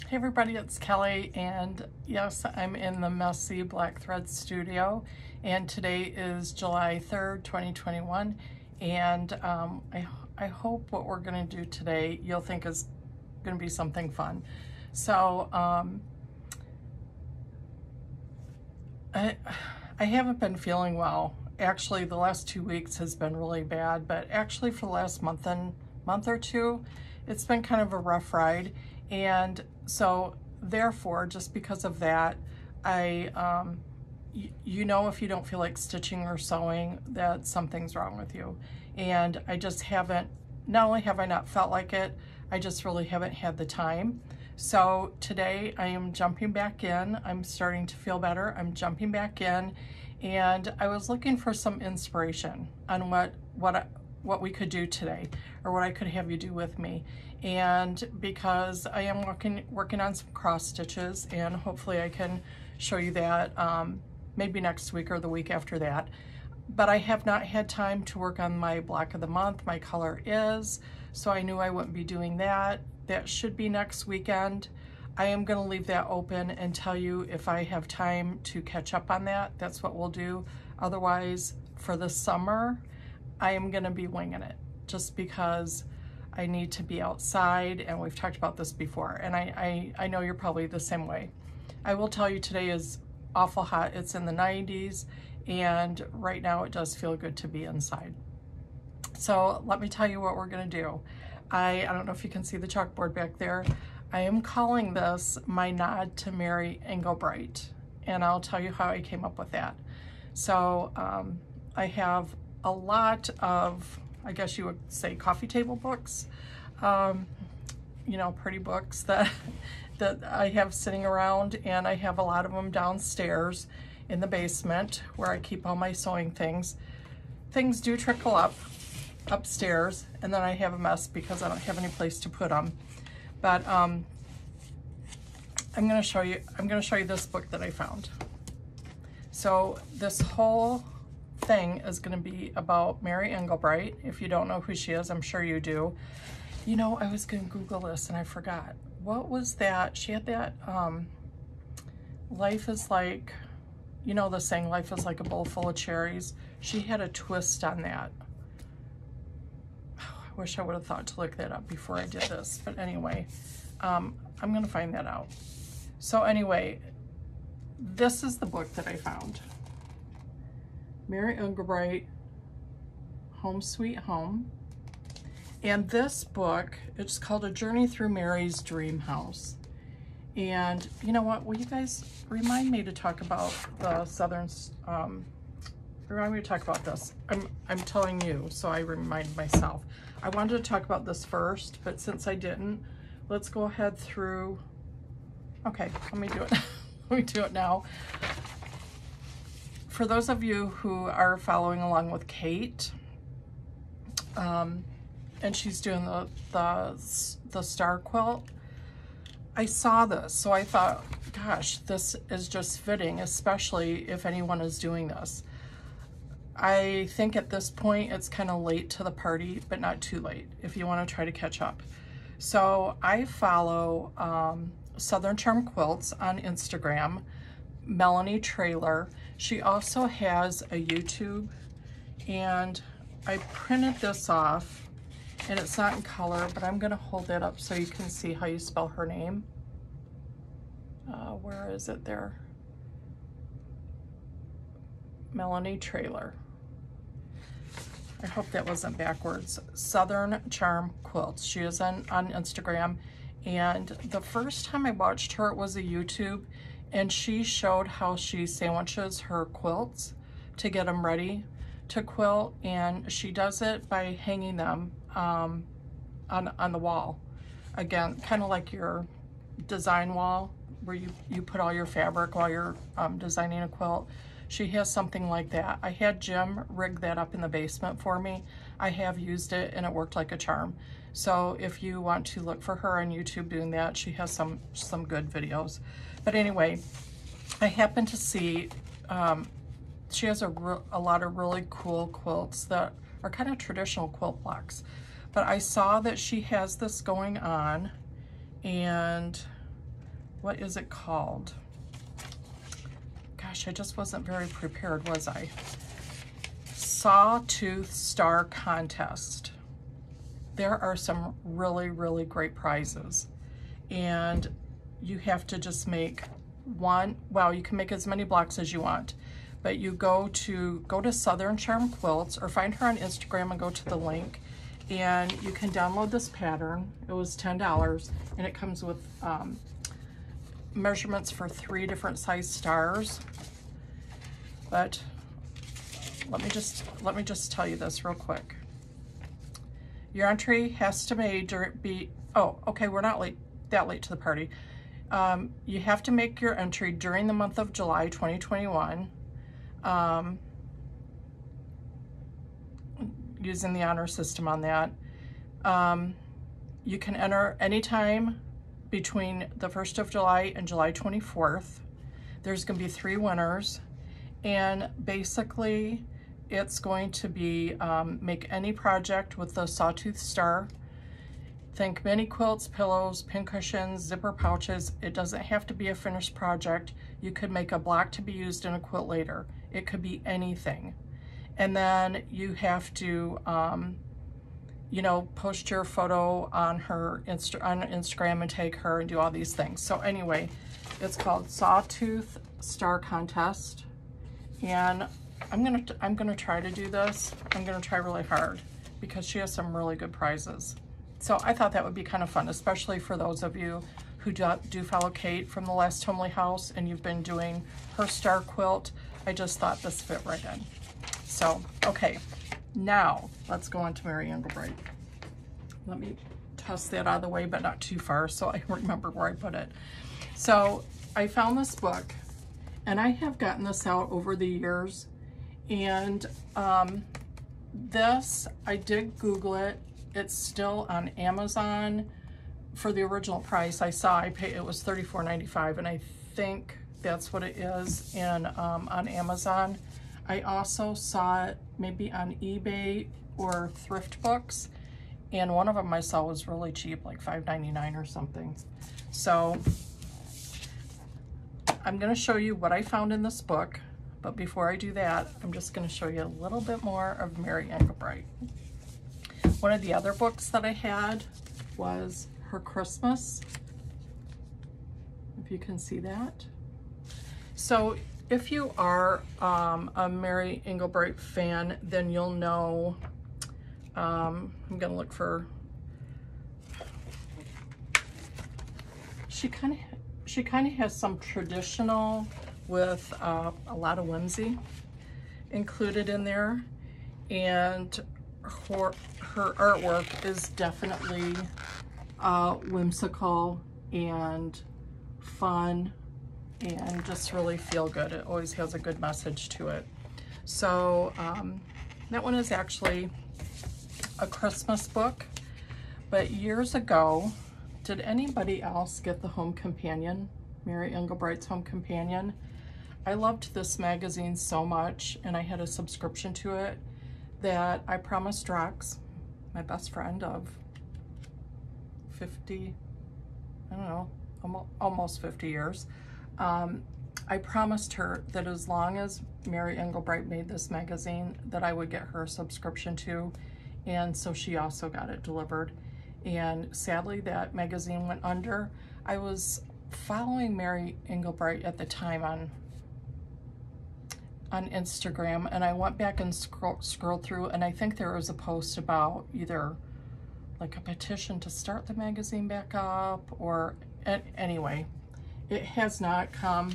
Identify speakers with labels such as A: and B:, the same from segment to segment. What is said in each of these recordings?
A: Hey everybody, it's Kelly, and yes, I'm in the messy black thread studio, and today is July 3rd, 2021, and I hope what we're going to do today you'll think is going to be something fun. So I haven't been feeling well. Actually, the last 2 weeks has been really bad, but actually for the last month or two, it's been kind of a rough ride. And so therefore, just because of that, you know, if you don't feel like stitching or sewing, that something's wrong with you. And I just haven't, not only have I not felt like it, I just really haven't had the time. So today I am jumping back in. I'm starting to feel better. I'm jumping back in, and I was looking for some inspiration on what we could do today, or what I could have you do with me. And because I am working on some cross stitches, and hopefully I can show you that maybe next week or the week after that. But I have not had time to work on my block of the month. My color is, so I knew I wouldn't be doing that. That should be next weekend. I am going to leave that open and tell you if I have time to catch up on that. That's what we'll do. Otherwise, for the summer, I am going to be winging it, just because I need to be outside, and we've talked about this before, and I know you're probably the same way. I will tell you, today is awful hot. It's in the 90s, and right now it does feel good to be inside. So let me tell you what we're going to do. I don't know if you can see the chalkboard back there. I am calling this my nod to Mary Engelbreit, and I'll tell you how I came up with that. So I have a lot of, I guess you would say, coffee table books, you know, pretty books that I have sitting around, and I have a lot of them downstairs in the basement where I keep all my sewing things. Things do trickle up upstairs, and then I have a mess because I don't have any place to put them. But I'm going to show you this book that I found. So this whole thing is going to be about Mary Engelbreit. If you don't know who she is, I'm sure you do. You know, I was going to Google this and I forgot. What was that? She had that, life is like, you know the saying, life is like a bowl full of cherries. She had a twist on that. Oh, I wish I would have thought to look that up before I did this. But anyway, I'm going to find that out. So anyway, this is the book that I found. Mary Engelbreit, Home Sweet Home. And this book, it's called A Journey Through Mary's Dream House. And you know what, will you guys remind me to talk about the Southern, remind me to talk about this. I'm telling you, so I remind myself. I wanted to talk about this first, but since I didn't, let's go ahead through, okay, let me do it. Let me do it now. For those of you who are following along with Kate, and she's doing the star quilt, I saw this, so I thought, gosh, this is just fitting, especially if anyone is doing this. I think at this point it's kind of late to the party, but not too late if you want to try to catch up. So I follow Southern Charm Quilts on Instagram, Melanie Trailer. She also has a YouTube, and I printed this off, and it's not in color, but I'm gonna hold that up so you can see how you spell her name. Where is it there? Melanie Trailer. I hope that wasn't backwards. Southern Charm Quilts. She is on Instagram, and the first time I watched her, it was a YouTube, and she showed how she sandwiches her quilts to get them ready to quilt, and she does it by hanging them on the wall. Again, kind of like your design wall where you put all your fabric while you're designing a quilt. She has something like that. I had Jim rig that up in the basement for me. I have used it and it worked like a charm. So if you want to look for her on YouTube doing that, she has some good videos. But anyway, I happened to see she has a lot of really cool quilts that are kind of traditional quilt blocks. But I saw that she has this going on, and what is it called? Gosh, I just wasn't very prepared, was I? Sawtooth Star Contest. There are some really, really great prizes. And you have to just make one, well, you can make as many blocks as you want, but you go to Southern Charm Quilts or find her on Instagram and go to the link, and you can download this pattern. It was $10, and it comes with measurements for 3 different size stars. But let me just tell you this real quick. Your entry has to be, oh, okay, we're not that late to the party. You have to make your entry during the month of July 2021, using the honor system on that. You can enter anytime between the 1st of July and July 24th. There's going to be 3 winners, and basically it's going to be make any project with the Sawtooth Star. Think mini quilts, pillows, pincushions, zipper pouches. It doesn't have to be a finished project. You could make a block to be used in a quilt later. It could be anything. And then you have to, you know, post your photo on her on Instagram and tag her and do all these things. So anyway, it's called Sawtooth Star Contest, and I'm gonna try to do this. I'm gonna try really hard because she has some really good prizes. So I thought that would be kind of fun, especially for those of you who do follow Kate from the Last Homely House and you've been doing her star quilt. I just thought this fit right in. So, okay, now let's go on to Mary Engelbreit. Let me toss that out of the way, but not too far, so I remember where I put it. So I found this book, and I have gotten this out over the years, and this, I did Google it. It's still on Amazon for the original price. I paid, it was $34.95, and I think that's what it is on Amazon. I also saw it maybe on eBay or Thrift Books, and one of them I saw was really cheap, like $5.99 or something. So I'm going to show you what I found in this book, but before I do that, I'm just going to show you a little bit more of Mary Engelbreit. One of the other books that I had was her Christmas, if you can see that. So if you are a Mary Engelbreit fan, then you'll know, I'm gonna look for, she kind of has some traditional with a lot of whimsy included in there, and her artwork is definitely whimsical and fun and just really feel good. It always has a good message to it. So that one is actually a Christmas book, but years ago, did anybody else get the Home Companion, Mary Engelbreit's Home Companion? I loved this magazine so much, and I had a subscription to it, that I promised Rox, my best friend of 50, I don't know, almost 50 years, I promised her that as long as Mary Engelbreit made this magazine, that I would get her a subscription to, and so she also got it delivered. And sadly, that magazine went under. I was following Mary Engelbreit at the time on Instagram, and I went back and scrolled through, and I think there was a post about either like a petition to start the magazine back up, or anyway, it has not come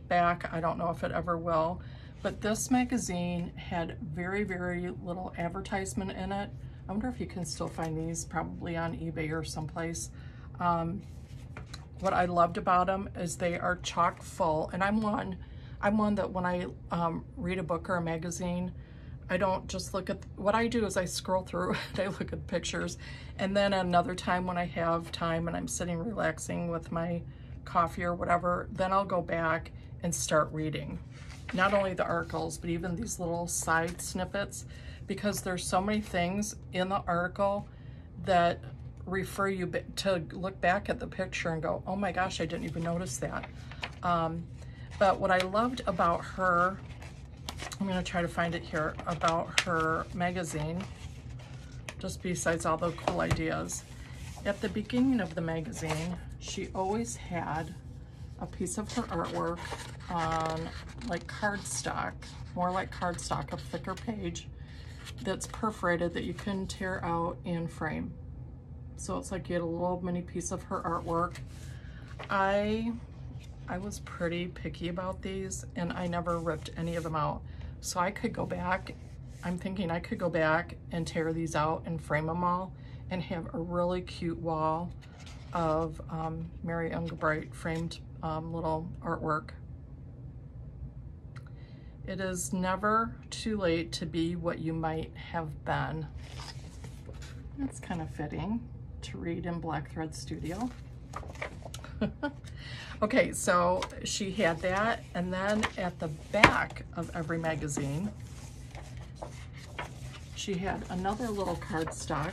A: back. I don't know if it ever will, but this magazine had very, very little advertisement in it. I wonder if you can still find these, probably on eBay or someplace. What I loved about them is they are chock full, and I'm one that when I read a book or a magazine, I don't just look at, what I do is I scroll through and I look at pictures, and then another time when I have time and I'm sitting relaxing with my coffee or whatever, then I'll go back and start reading. Not only the articles, but even these little side snippets, because there's so many things in the article that refer you to look back at the picture and go, oh my gosh, I didn't even notice that. But what I loved about her, I'm going to try to find it here, about her magazine, just besides all the cool ideas. At the beginning of the magazine, she always had a piece of her artwork on like cardstock, more like cardstock, a thicker page that's perforated that you can tear out and frame. So it's like you had a little mini piece of her artwork. I was pretty picky about these and I never ripped any of them out. So I could go back, I'm thinking I could go back and tear these out and frame them all and have a really cute wall of Mary Engelbreit framed little artwork. It is never too late to be what you might have been. That's kind of fitting to read in Black Thread Studio. Okay, so she had that, and then at the back of every magazine, she had another little cardstock,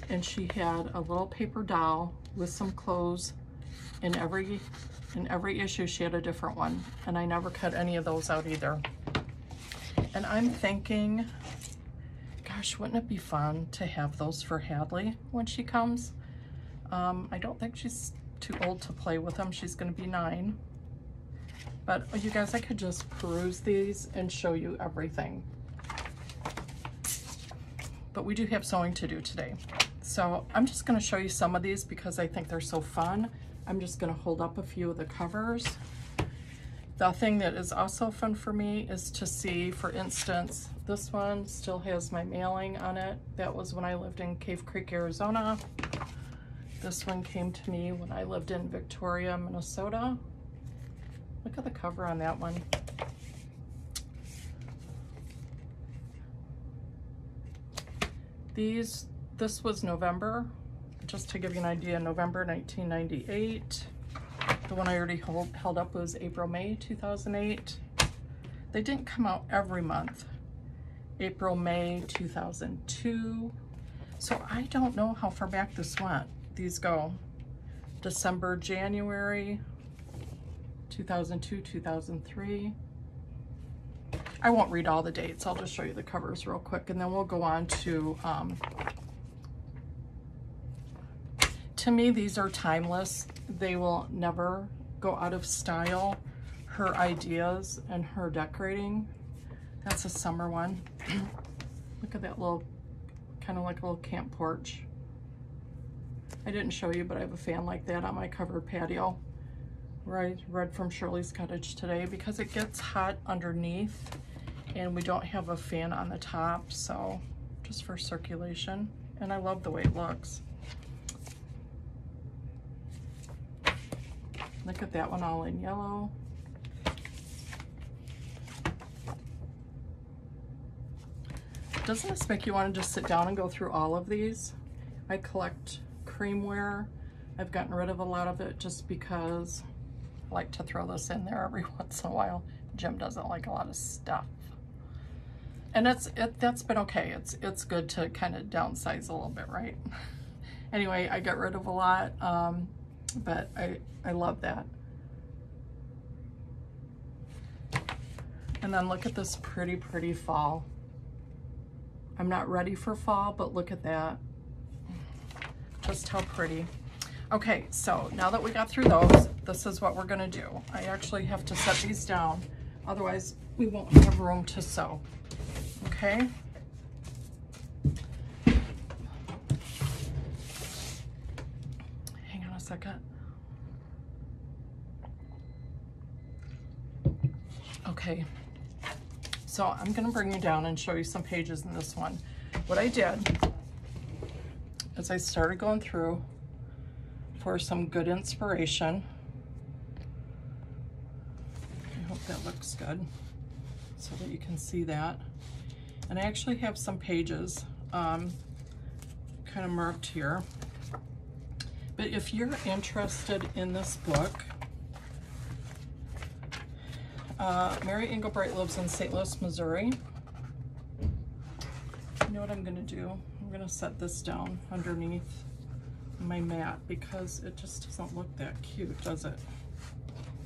A: and she had a little paper doll with some clothes. In every issue, she had a different one, and I never cut any of those out either. And I'm thinking, gosh, wouldn't it be fun to have those for Hadley when she comes? I don't think she's too old to play with them. She's going to be 9. But you guys, I could just peruse these and show you everything. But we do have sewing to do today. So I'm just going to show you some of these because I think they're so fun. I'm just going to hold up a few of the covers. The thing that is also fun for me is to see, for instance, this one still has my mailing on it. That was when I lived in Cave Creek, Arizona. This one came to me when I lived in Victoria, Minnesota. Look at the cover on that one. This was November, just to give you an idea, November 1998. The one I already held up was April, May 2008. They didn't come out every month. April, May 2002. So I don't know how far back this went. These go December, January 2002, 2003. I won't read all the dates. I'll just show you the covers real quick, and then we'll go on to me, these are timeless. They will never go out of style. Her ideas and her decorating. That's a summer one. Look at that little, kind of like a little camp porch. I didn't show you, but I have a fan like that on my covered patio where I read from Shirley's Cottage today because it gets hot underneath and we don't have a fan on the top, so just for circulation. And I love the way it looks. Look at that one all in yellow. Doesn't this make you want to just sit down and go through all of these? I collect creamware. I've gotten rid of a lot of it just because I like to throw this in there every once in a while. Jim doesn't like a lot of stuff. And that's been okay. It's good to kind of downsize a little bit, right? Anyway, I got rid of a lot, but I love that. And then look at this pretty, pretty fall. I'm not ready for fall, but look at that. Just how pretty. Okay, so now that we got through those, this is what we're gonna do. I actually have to set these down, otherwise we won't have room to sew. Okay? Hang on a second. Okay, so I'm gonna bring you down and show you some pages in this one. What I did is I started going through for some good inspiration. I hope that looks good so that you can see that. And I actually have some pages kind of marked here. But if you're interested in this book, Mary Engelbreit lives in St. Louis, Missouri. You know what I'm gonna do? I'm gonna set this down underneath my mat because it just doesn't look that cute, does it?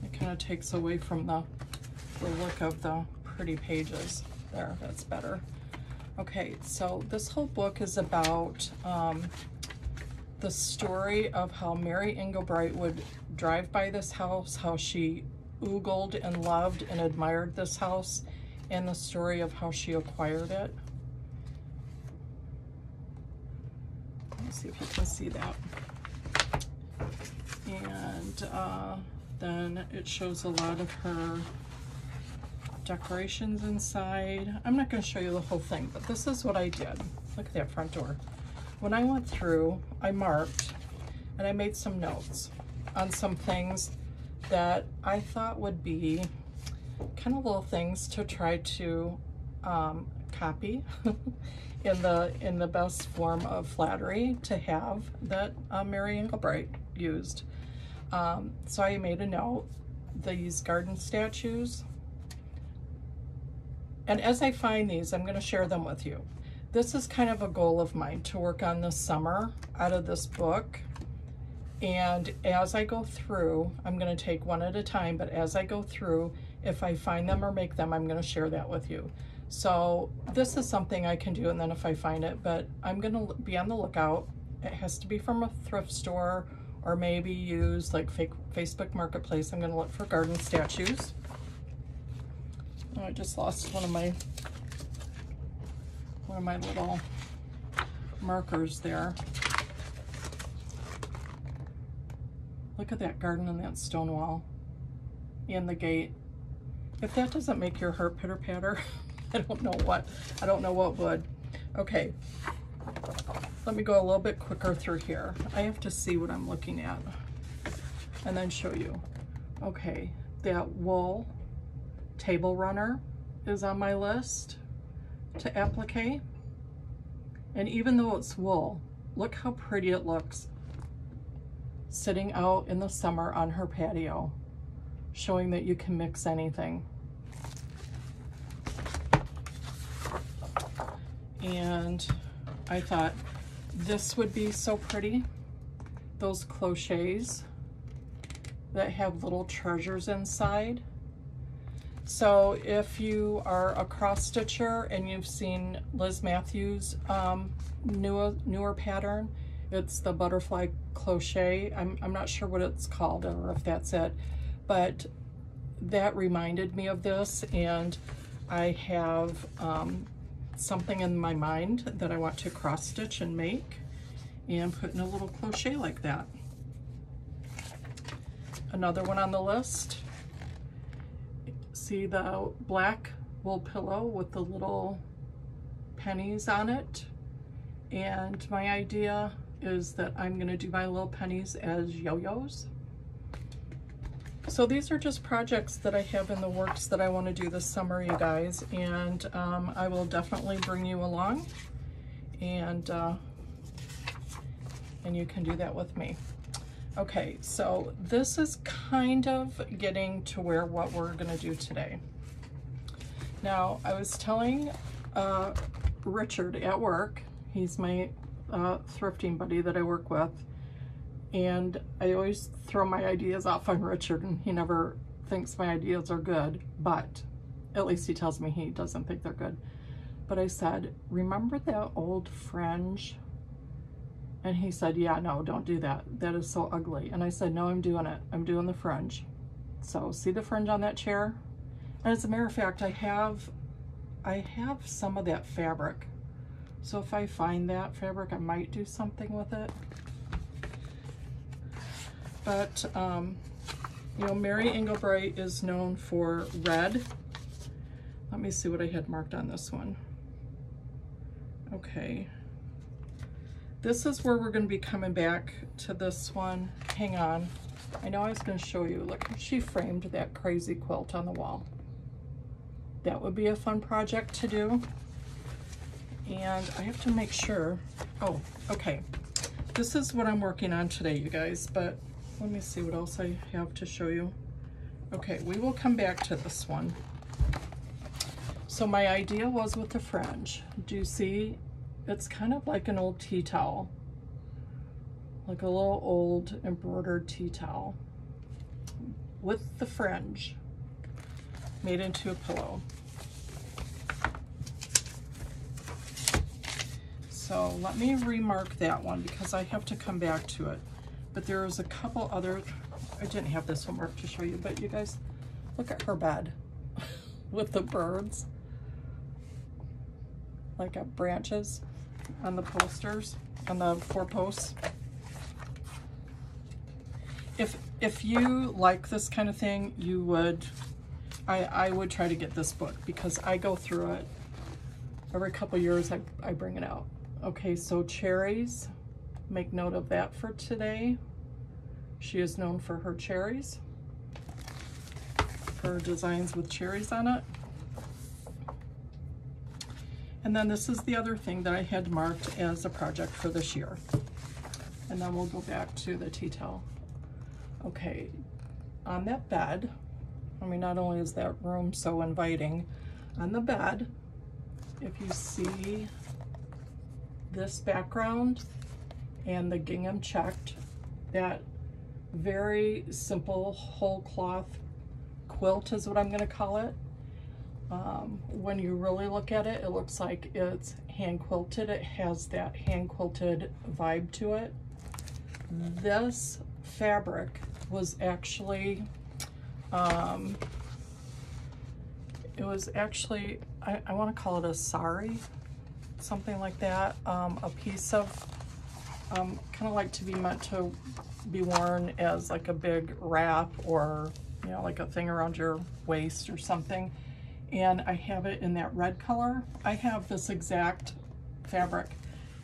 A: It kind of takes away from the look of the pretty pages. There, that's better. Okay, so this whole book is about the story of how Mary Engelbreit would drive by this house, how she oogled and loved and admired this house, and the story of how she acquired it. Let's see if you can see that. And then it shows a lot of her decorations inside. I'm not going to show you the whole thing, but this is what I did. Look at that front door. When I went through, I marked and I made some notes on some things that I thought would be kind of little things to try to copy in the best form of flattery to have that Mary Engelbreit used. So I made a note, these garden statues. And as I find these, I'm going to share them with you. This is kind of a goal of mine to work on this summer out of this book. And as I go through, I'm going to take one at a time, but as I go through, if I find them or make them, I'm going to share that with you. So this is something I can do, and then if I find it, but I'm going to be on the lookout. It has to be from a thrift store or maybe use like Facebook Marketplace. I'm going to look for garden statues. Oh, I just lost one of my little markers there. Look at that garden and that stone wall and the gate. If that doesn't make your heart pitter patter, I don't know what would. Okay, let me go a little bit quicker through here. I have to see what I'm looking at and then show you. Okay, that wool table runner is on my list to applique. And even though it's wool, look how pretty it looks sitting out in the summer on her patio, showing that you can mix anything. And I thought this would be so pretty, those clochets that have little treasures inside. So if you are a cross stitcher and you've seen Liz Matthews' newer pattern, it's the butterfly crochet. I'm not sure what it's called or if that's it, but that reminded me of this, and I have something in my mind that I want to cross stitch and make and put in a little crochet like that. Another one on the list. See the black wool pillow with the little pennies on it, and my idea is that I'm going to do my little pennies as yo-yos. So these are just projects that I have in the works that I want to do this summer, you guys, and I will definitely bring you along, and you can do that with me. Okay, so this is kind of getting to what we're going to do today. Now, I was telling Richard at work, he's my thrifting buddy that I work with, and I always throw my ideas off on Richard, and he never thinks my ideas are good, but at least he tells me he doesn't think they're good. But I said, remember that old fringe? And he said, yeah, no, don't do that. That is so ugly. And I said, no, I'm doing it. I'm doing the fringe. So see the fringe on that chair? And as a matter of fact, I have some of that fabric. So if I find that fabric, I might do something with it. But, you know, Mary Engelbreit is known for red. Let me see what I had marked on this one. Okay. This is where we're going to be coming back to this one. Hang on. I know I was going to show you. Look how she framed that crazy quilt on the wall. That would be a fun project to do. And I have to make sure. Oh, okay. This is what I'm working on today, you guys, but let me see what else I have to show you. Okay, we will come back to this one. So my idea was with the fringe. Do you see? It's kind of like an old tea towel. like a little old embroidered tea towel with the fringe made into a pillow. So let me remark that one because I have to come back to it. But there's a couple other, I didn't have this one marked to show you, but you guys, look at her bed with the birds, like branches on the posters, on the 4 posts. If you like this kind of thing, you would, I would try to get this book because I go through it every couple years. I bring it out. Okay, so cherries, make note of that for today. She is known for her cherries, her designs with cherries on it. And then this is the other thing that I had marked as a project for this year. And then we'll go back to the tea towel. Okay, on that bed, I mean, not only is that room so inviting, on the bed, if you see this background and the gingham checked, that very simple whole cloth quilt is what I'm going to call it. When you really look at it, it looks like it's hand quilted. It has that hand quilted vibe to it. This fabric was actually, it was actually, I want to call it a sari, something like that. A piece of, kind of like to be meant to be worn as like a big wrap or, you know, like a thing around your waist or something. And I have it in that red color. I have this exact fabric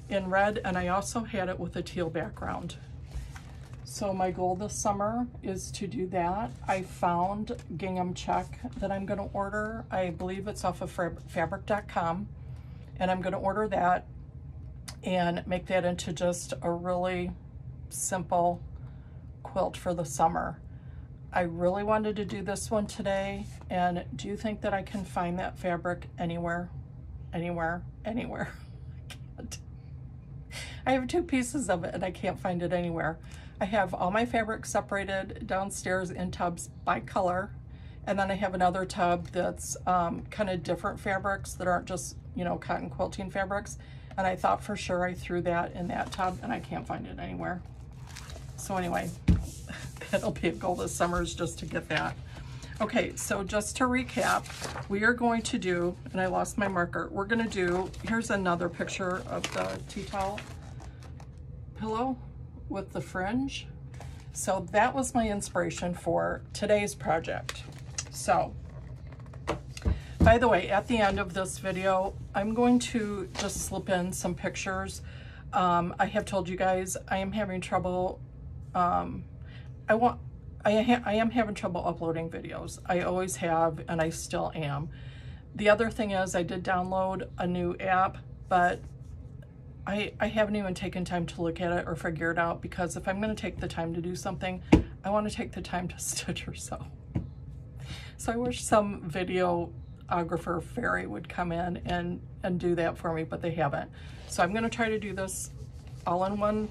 A: in red, and I also had it with a teal background. So my goal this summer is to do that. I found gingham check that I'm gonna order. I believe it's off of fabric.com, and I'm gonna order that and make that into just a really simple quilt for the summer. I really wanted to do this one today, and do you think that I can find that fabric anywhere? Anywhere? Anywhere? I can't. I have 2 pieces of it and I can't find it anywhere. I have all my fabric separated downstairs in tubs by color, and then I have another tub that's kind of different fabrics that aren't just, you know, cotton quilting fabrics, and I thought for sure I threw that in that tub and I can't find it anywhere. So anyway, that'll be a goal this summer, is just to get that. Okay, so just to recap, we are going to do, and I lost my marker, we're gonna do, here's another picture of the tea towel pillow with the fringe. So that was my inspiration for today's project. So, by the way, at the end of this video, I'm going to just slip in some pictures. I have told you guys I am having trouble, I am having trouble uploading videos. I always have, and I still am. The other thing is I did download a new app, but I haven't even taken time to look at it or figure it out, because if I'm going to take the time to do something, I want to take the time to stitch or sew. So I wish some videographer fairy would come in and do that for me, but they haven't. So I'm going to try to do this all in one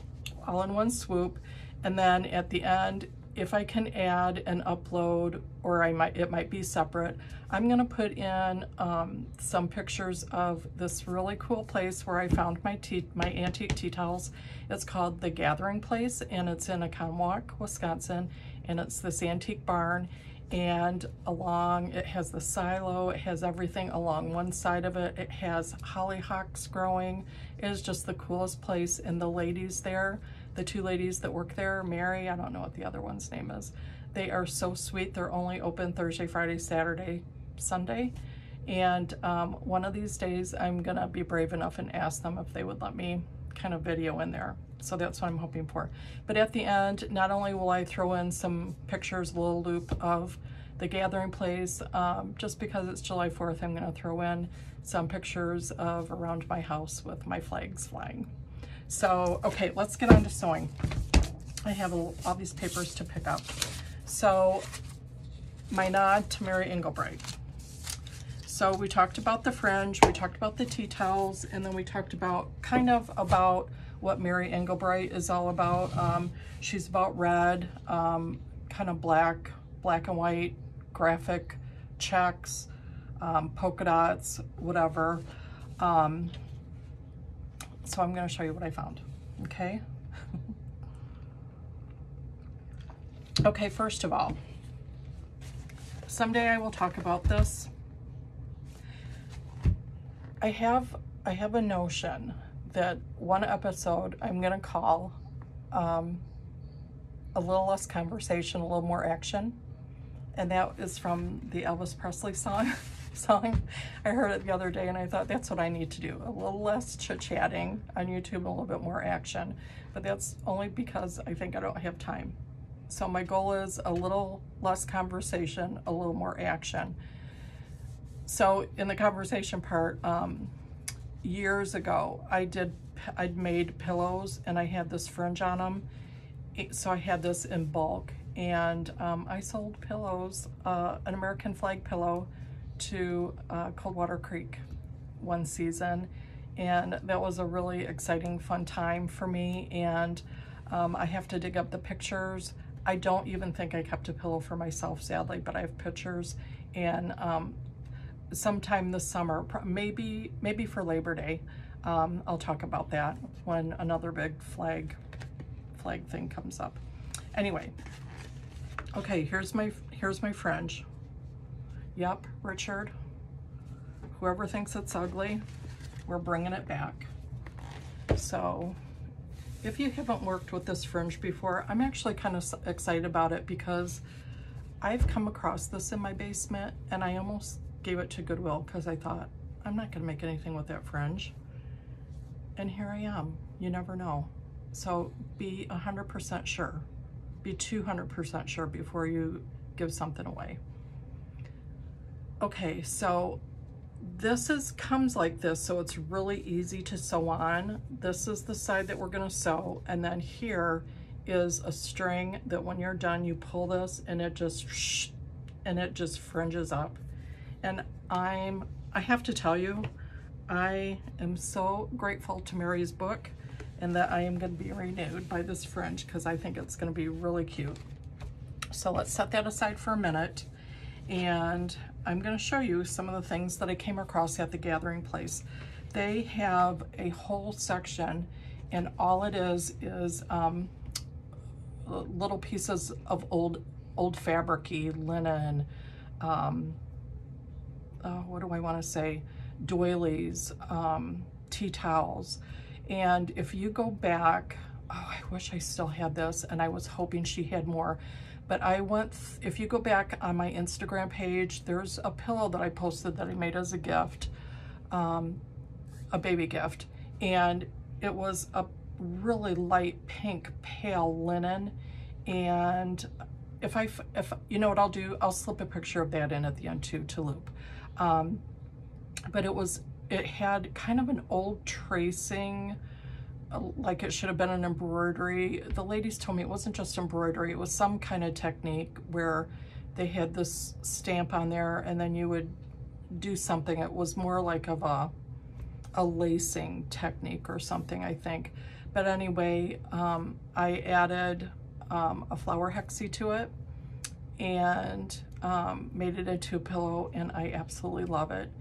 A: swoop, and then at the end, if I can add and upload, or it might be separate, I'm gonna put in some pictures of this really cool place where I found my antique tea towels. It's called The Gathering Place, and it's in Aconwalk, Wisconsin, and it's this antique barn, and it has the silo, it has everything along one side of it. It has hollyhocks growing. It is just the coolest place, and the ladies there, the 2 ladies that work there, Mary, I don't know what the other one's name is, they are so sweet. They're only open Thursday, Friday, Saturday, Sunday. And one of these days I'm gonna be brave enough and ask them if they would let me kind of video in there. So that's what I'm hoping for. But at the end, not only will I throw in some pictures, a little loop of the Gathering Place, just because it's July 4th, I'm gonna throw in some pictures of around my house with my flags flying. So, okay, let's get on to sewing. I have all these papers to pick up. So, my nod to Mary Engelbreit. So we talked about the fringe, we talked about the tea towels, and then we talked about what Mary Engelbreit is all about. She's about red, kind of black and white, graphic checks, polka dots, whatever. So I'm going to show you what I found, okay? Okay, first of all, someday I will talk about this. I have a notion that one episode I'm going to call a little less conversation, a little more action. And that is from the Elvis Presley song. I heard it the other day and I thought that's what I need to do. A little less chit-chatting on YouTube and a little bit more action. But that's only because I think I don't have time. So my goal is a little less conversation, a little more action. So in the conversation part, years ago, I'd made pillows and I had this fringe on them. So I had this in bulk, and I sold pillows, an American flag pillow, to Coldwater Creek one season, and that was a really exciting, fun time for me. And I have to dig up the pictures. I don't even think I kept a pillow for myself, sadly, but I have pictures. And sometime this summer, maybe for Labor Day, I'll talk about that when another big flag thing comes up. Anyway, okay, here's my fringe. Yep, Richard. Whoever thinks it's ugly, we're bringing it back. So if you haven't worked with this fringe before, I'm actually kind of excited about it because I've come across this in my basement and I almost gave it to Goodwill because I thought, I'm not gonna make anything with that fringe. And here I am, you never know. So be 100% sure, be 200% sure before you give something away. Okay, so this comes like this, so it's really easy to sew on. This is the side that we're gonna sew, and then here is a string that when you're done, you pull this and it just fringes up. And I have to tell you, I am so grateful to Mary's book and that I am going to be renewed by this fringe because I think it's going to be really cute. So let's set that aside for a minute, and I'm going to show you some of the things that I came across at the gathering place. They have a whole section, and all it is little pieces of old fabric-y, linen, what do I want to say, doilies, tea towels. And if you go back, oh, I wish I still had this, and I was hoping she had more, but if you go back on my Instagram page, there's a pillow that I posted that I made as a gift, a baby gift, and it was a really light pink pale linen. And if you know what I'll do, I'll slip a picture of that in at the end too, to loop. But it had kind of an old tracing, like it should have been an embroidery. The ladies told me it wasn't just embroidery, it was some kind of technique where they had this stamp on there and then you would do something. It was more like of a lacing technique or something, I think. But anyway, I added a flower hexie to it and made it into a pillow, and I absolutely love it.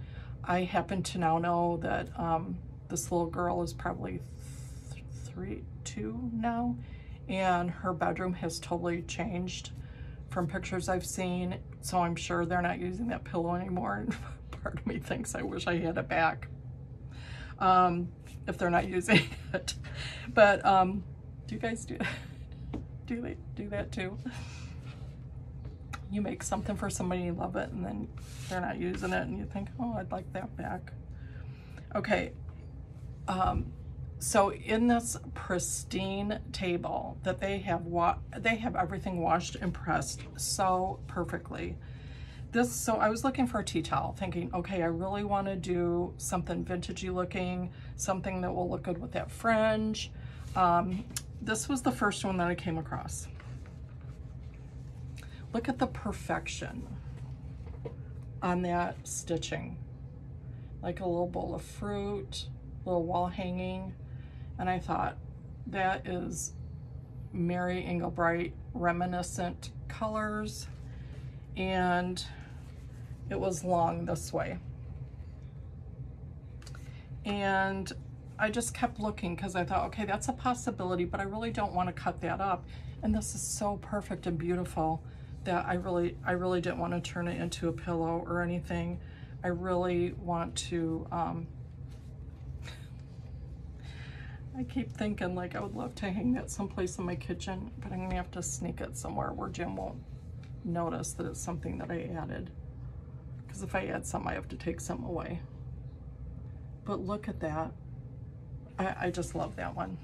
A: I happen to now know that this little girl is probably 2 now, and her bedroom has totally changed from pictures I've seen, so I'm sure they're not using that pillow anymore. Part of me thinks I wish I had it back, if they're not using it. But do you guys do that too? You make something for somebody, you love it, and then they're not using it, and you think, oh, I'd like that back. Okay, so in this pristine table that they have everything washed and pressed so perfectly. So I was looking for a tea towel, thinking, okay, I really want to do something vintagey looking, something that will look good with that fringe. This was the first one that I came across. Look at the perfection on that stitching. Like a little bowl of fruit, little wall hanging. And I thought, That is Mary Engelbreit Reminiscent Colors, and it was long this way. And I just kept looking because I thought, okay, that's a possibility, but I really don't want to cut that up. And this is so perfect and beautiful that I really didn't want to turn it into a pillow or anything. I really want to, I keep thinking like I would love to hang that someplace in my kitchen, but I'm gonna have to sneak it somewhere where Jim won't notice that it's something that I added. Because if I add something, I have to take something away. But look at that. I just love that one.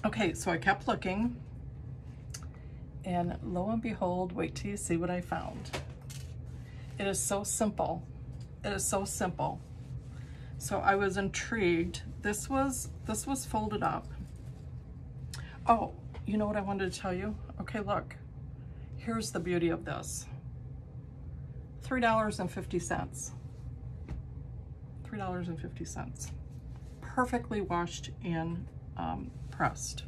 A: Okay, so I kept looking, and lo and behold, wait till you see what I found. It is so simple. It is so simple. So I was intrigued. This was folded up. Oh, you know what I wanted to tell you? Okay, look. Here's the beauty of this. $3.50. $3.50. Perfectly washed and pressed.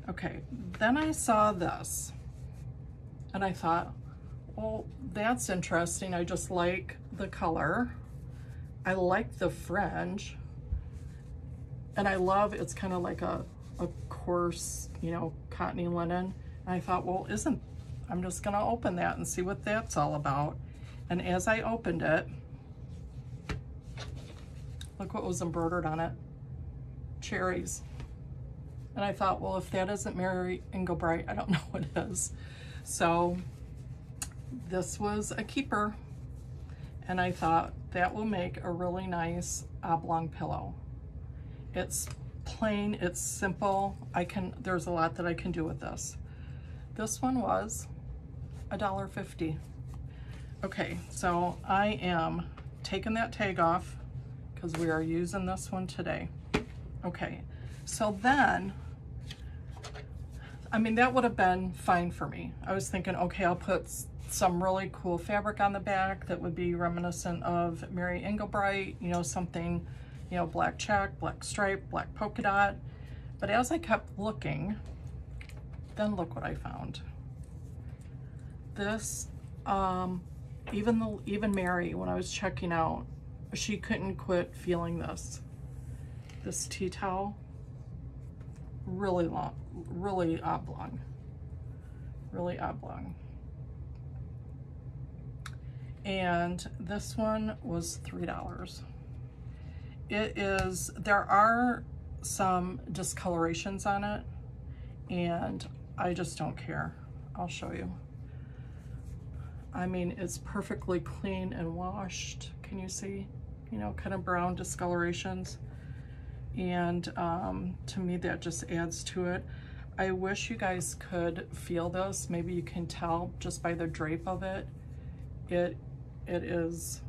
A: Okay, then I saw this and I thought, well, that's interesting. I just like the color. I like the fringe, and I love, it's kind of like a coarse, you know, cottony linen. And I thought, well, I'm just gonna open that and see what that's all about. And as I opened it, look what was embroidered on it. Cherries. And I thought, well, if that isn't Mary Engelbreit, I don't know what is. So this was a keeper. And I thought that will make a really nice oblong pillow. It's plain, it's simple. There's a lot that I can do with this. This one was $1.50. Okay, so I am taking that tag off because we are using this one today. Okay, so then, I mean, that would have been fine for me. I was thinking, okay, I'll put some really cool fabric on the back that would be reminiscent of Mary Engelbreit, you know, something, you know, black check, black stripe, black polka dot. But as I kept looking, then look what I found. This, even Mary, when I was checking out, she couldn't quit feeling this. This tea towel, really long, really oblong, really oblong. And this one was $3. There are some discolorations on it, and I just don't care. I'll show you. I mean, it's perfectly clean and washed. Can you see? You know, kind of brown discolorations. And to me, that just adds to it. I wish you guys could feel this. Maybe you can tell just by the drape of it. It is,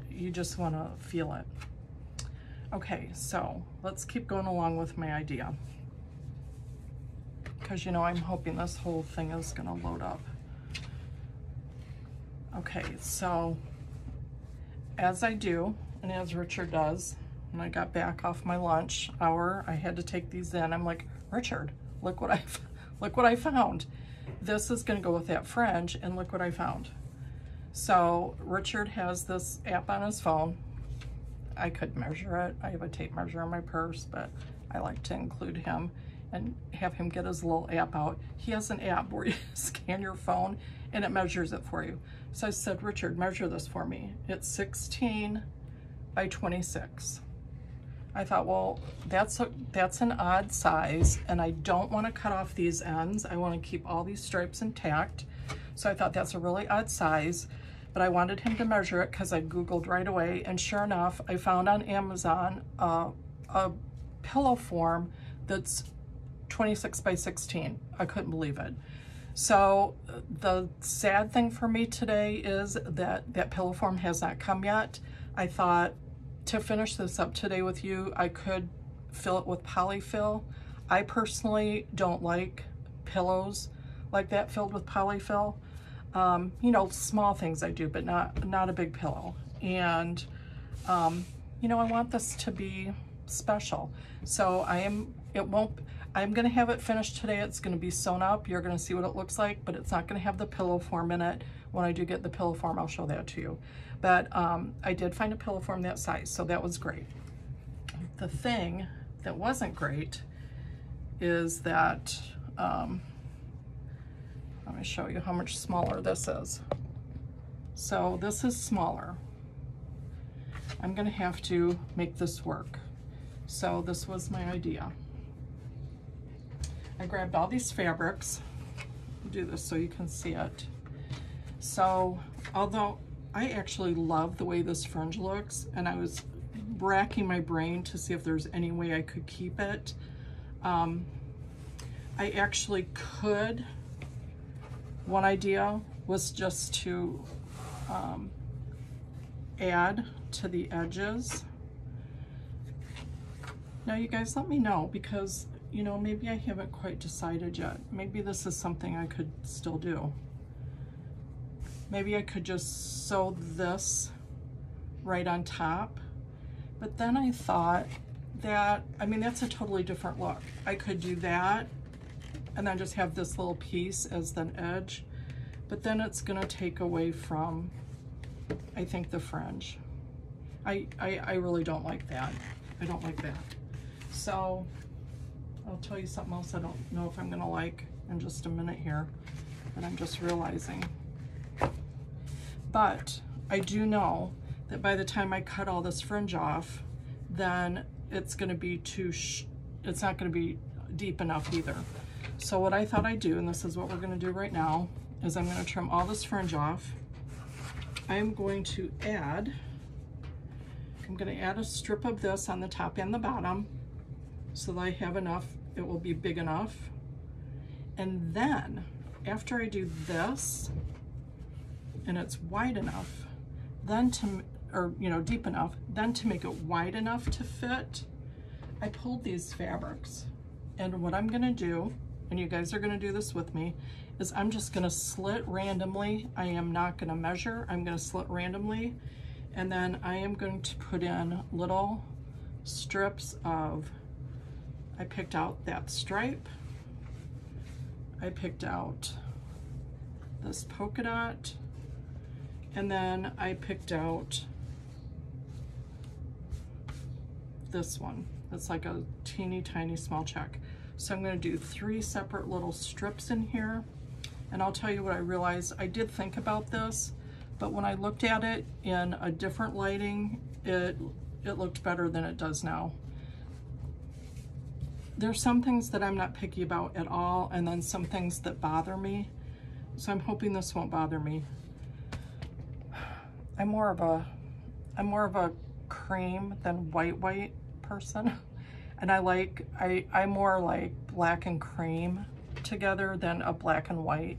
A: you just want to feel it. Okay, so let's keep going along with my idea. Because, you know, I'm hoping this whole thing is going to load up. Okay, so as I do, and as Richard does, when I got back off my lunch hour, I had to take these in. I'm like, Richard, look what I found. This is going to go with that fringe, and look what I found. So Richard has this app on his phone. I could measure it. I have a tape measure in my purse, but I like to include him and have him get his little app out. He has an app where you scan your phone and it measures it for you. So I said, Richard, measure this for me. It's 16 by 26. I thought, well, that's an odd size, and I don't want to cut off these ends. I want to keep all these stripes intact. So I thought that's a really odd size, but I wanted him to measure it because I Googled right away, and sure enough, I found on Amazon a pillow form that's 26 by 16. I couldn't believe it. So the sad thing for me today is that that pillow form has not come yet. I thought to finish this up today with you, I could fill it with polyfill. I personally don't like pillows like that filled with polyfill. You know, small things I do, but not a big pillow. And, you know, I want this to be special. So I am It won't, I'm gonna have it finished today. It's gonna be sewn up. You're gonna see what it looks like, but it's not gonna have the pillow form in it. When I do get the pillow form, I'll show that to you. But I did find a pillow form that size, so that was great. The thing that wasn't great is that, let me show you how much smaller this is. So this is smaller. I'm gonna have to make this work. So this was my idea. I grabbed all these fabrics. I'll do this so you can see it. So although I actually love the way this fringe looks, and I was racking my brain to see if there's any way I could keep it, I actually could. One idea was just to add to the edges. Now you guys let me know, because you know, maybe I haven't quite decided yet. Maybe this is something I could still do. Maybe I could just sew this right on top. But then I thought that, I mean, that's a totally different look. I could do that and then just have this little piece as an edge. But then it's gonna take away from, I think, the fringe. I really don't like that. I don't like that. So I'll tell you something else I don't know if I'm gonna like in just a minute here, that I'm just realizing. But I do know that by the time I cut all this fringe off, then it's gonna be it's not gonna be deep enough either. So what I thought I'd do, and this is what we're gonna do right now, is I'm gonna trim all this fringe off. I'm going to add, I'm gonna add a strip of this on the top and the bottom so that I have enough, it will be big enough. And then after I do this and it's wide enough, then to, or you know, deep enough, then to make it wide enough to fit, I pulled these fabrics. And what I'm gonna do, and you guys are gonna do this with me, is I'm just gonna slit randomly. I am not gonna measure, I'm gonna slit randomly. And then I am going to put in little strips of, I picked out that stripe, I picked out this polka dot, and then I picked out this one. It's like a teeny tiny small check. So I'm going to do 3 separate little strips in here. And I'll tell you what I realized. I did think about this, but when I looked at it in a different lighting, it looked better than it does now. There's some things that I'm not picky about at all, and then some things that bother me. So I'm hoping this won't bother me. I'm more of a cream than white person. And I more like black and cream together than a black and white.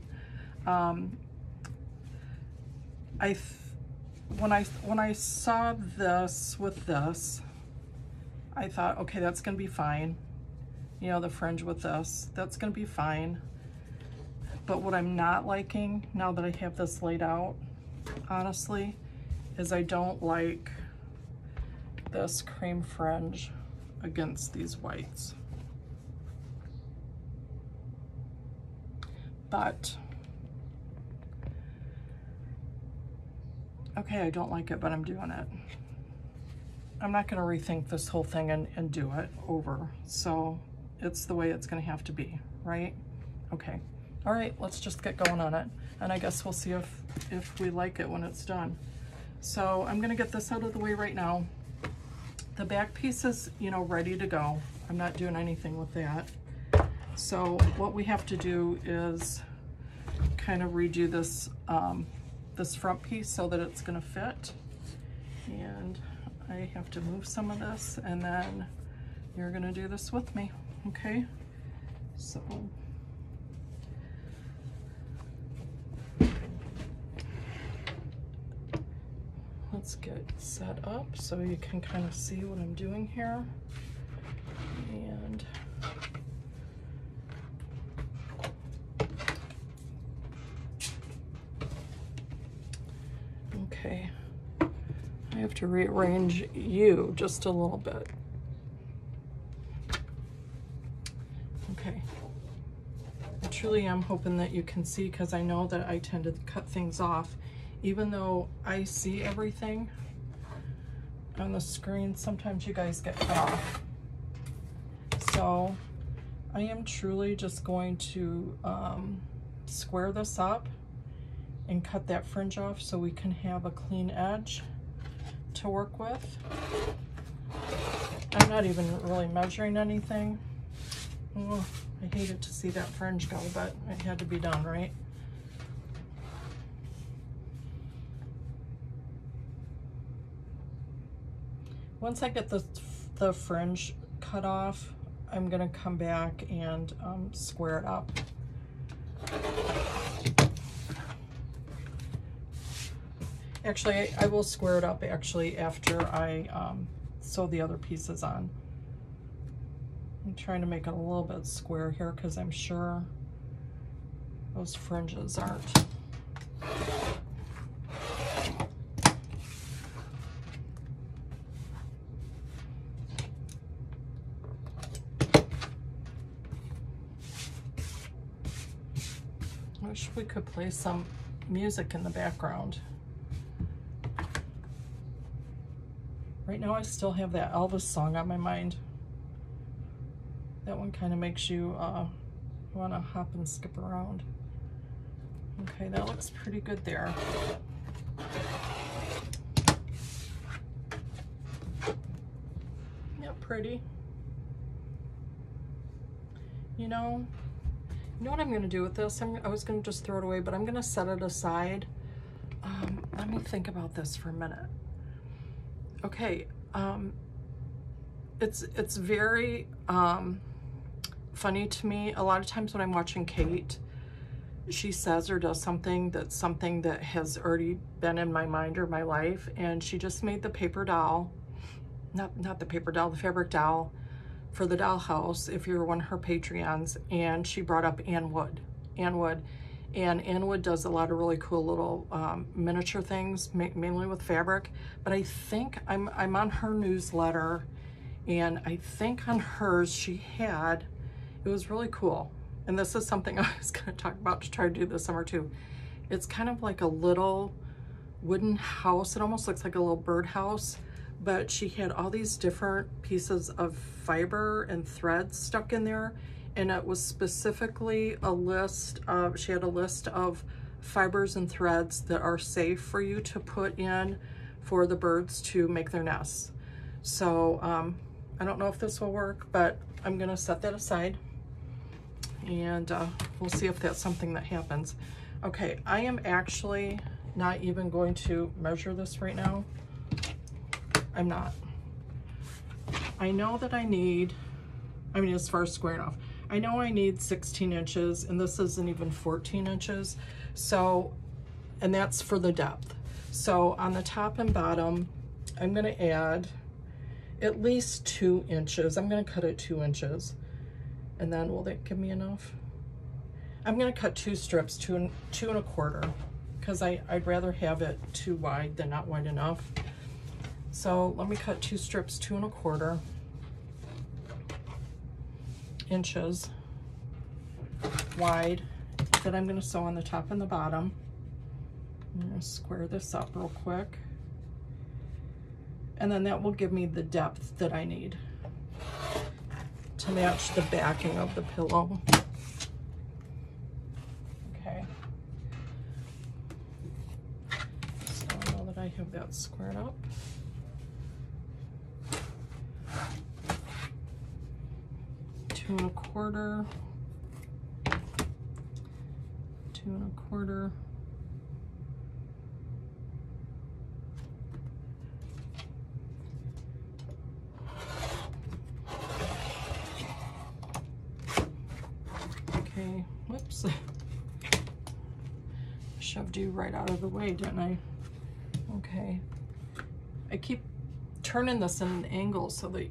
A: When I saw this with this, I thought, okay, that's gonna be fine. You know, the fringe with this, that's gonna be fine. But what I'm not liking, now that I have this laid out, honestly, is I don't like this cream fringe against these whites. But, okay, I don't like it, but I'm doing it. I'm not gonna rethink this whole thing and do it over. So it's the way it's gonna have to be, right? Okay, all right, let's just get going on it. And I guess we'll see if we like it when it's done. So I'm gonna get this out of the way right now. The back piece is, you know, ready to go. I'm not doing anything with that. So what we have to do is kind of redo this, this front piece so that it's gonna fit. And I have to move some of this, and then you're gonna do this with me, okay? So let's get set up so you can kind of see what I'm doing here. And okay, I have to rearrange you just a little bit. truly am hoping that you can see, because I know that I tend to cut things off. Even though I see everything on the screen, sometimes you guys get cut off. So I am truly just going to square this up and cut that fringe off so we can have a clean edge to work with. I'm not even really measuring anything. Oh, I hated to see that fringe go, but it had to be done, right? Once I get the fringe cut off, I'm gonna come back and square it up. Actually, I will square it up actually after I sew the other pieces on. I'm trying to make it a little bit square here because I'm sure those fringes aren't. I wish we could play some music in the background. Right now I still have that Elvis song on my mind. That one kind of makes you want to hop and skip around. Okay, that looks pretty good there. Yeah, pretty. You know what I'm going to do with this? I was going to just throw it away, but I'm going to set it aside. Let me think about this for a minute. Okay, it's very funny to me. A lot of times when I'm watching Kate, she says or does something that has already been in my mind or my life, and she just made the paper doll, not the paper doll, the fabric doll for the dollhouse, if you're one of her Patreons, and she brought up Ann Wood. And Ann Wood does a lot of really cool little miniature things, mainly with fabric, but I think I'm on her newsletter, and I think on hers she had, it was really cool. And this is something I was gonna talk about to try to do this summer too. It's kind of like a little wooden house. It almost looks like a little birdhouse, but she had all these different pieces of fiber and threads stuck in there. And it was specifically a list of, she had a list of fibers and threads that are safe for you to put in for the birds to make their nests. So I don't know if this will work, but I'm gonna set that aside, and we'll see if that's something that happens. Okay, I am actually not even going to measure this right now. I'm not. I know that I need, as far as squaring off, I know I need 16 inches, and this isn't even 14 inches. So, and that's for the depth. So on the top and bottom, I'm gonna add at least 2 inches. I'm gonna cut it 2 inches. And then will that give me enough? I'm gonna cut 2 strips, 2 1/4, because I'd rather have it too wide than not wide enough. So let me cut 2 strips, 2 1/4 inches wide that I'm gonna sew on the top and the bottom. I'm gonna square this up real quick. And then that will give me the depth that I need to match the backing of the pillow. Okay. So now that I have that squared up, two and a quarter. Okay, whoops. Shoved you right out of the way, didn't I? Okay. I keep turning this in an angle so that,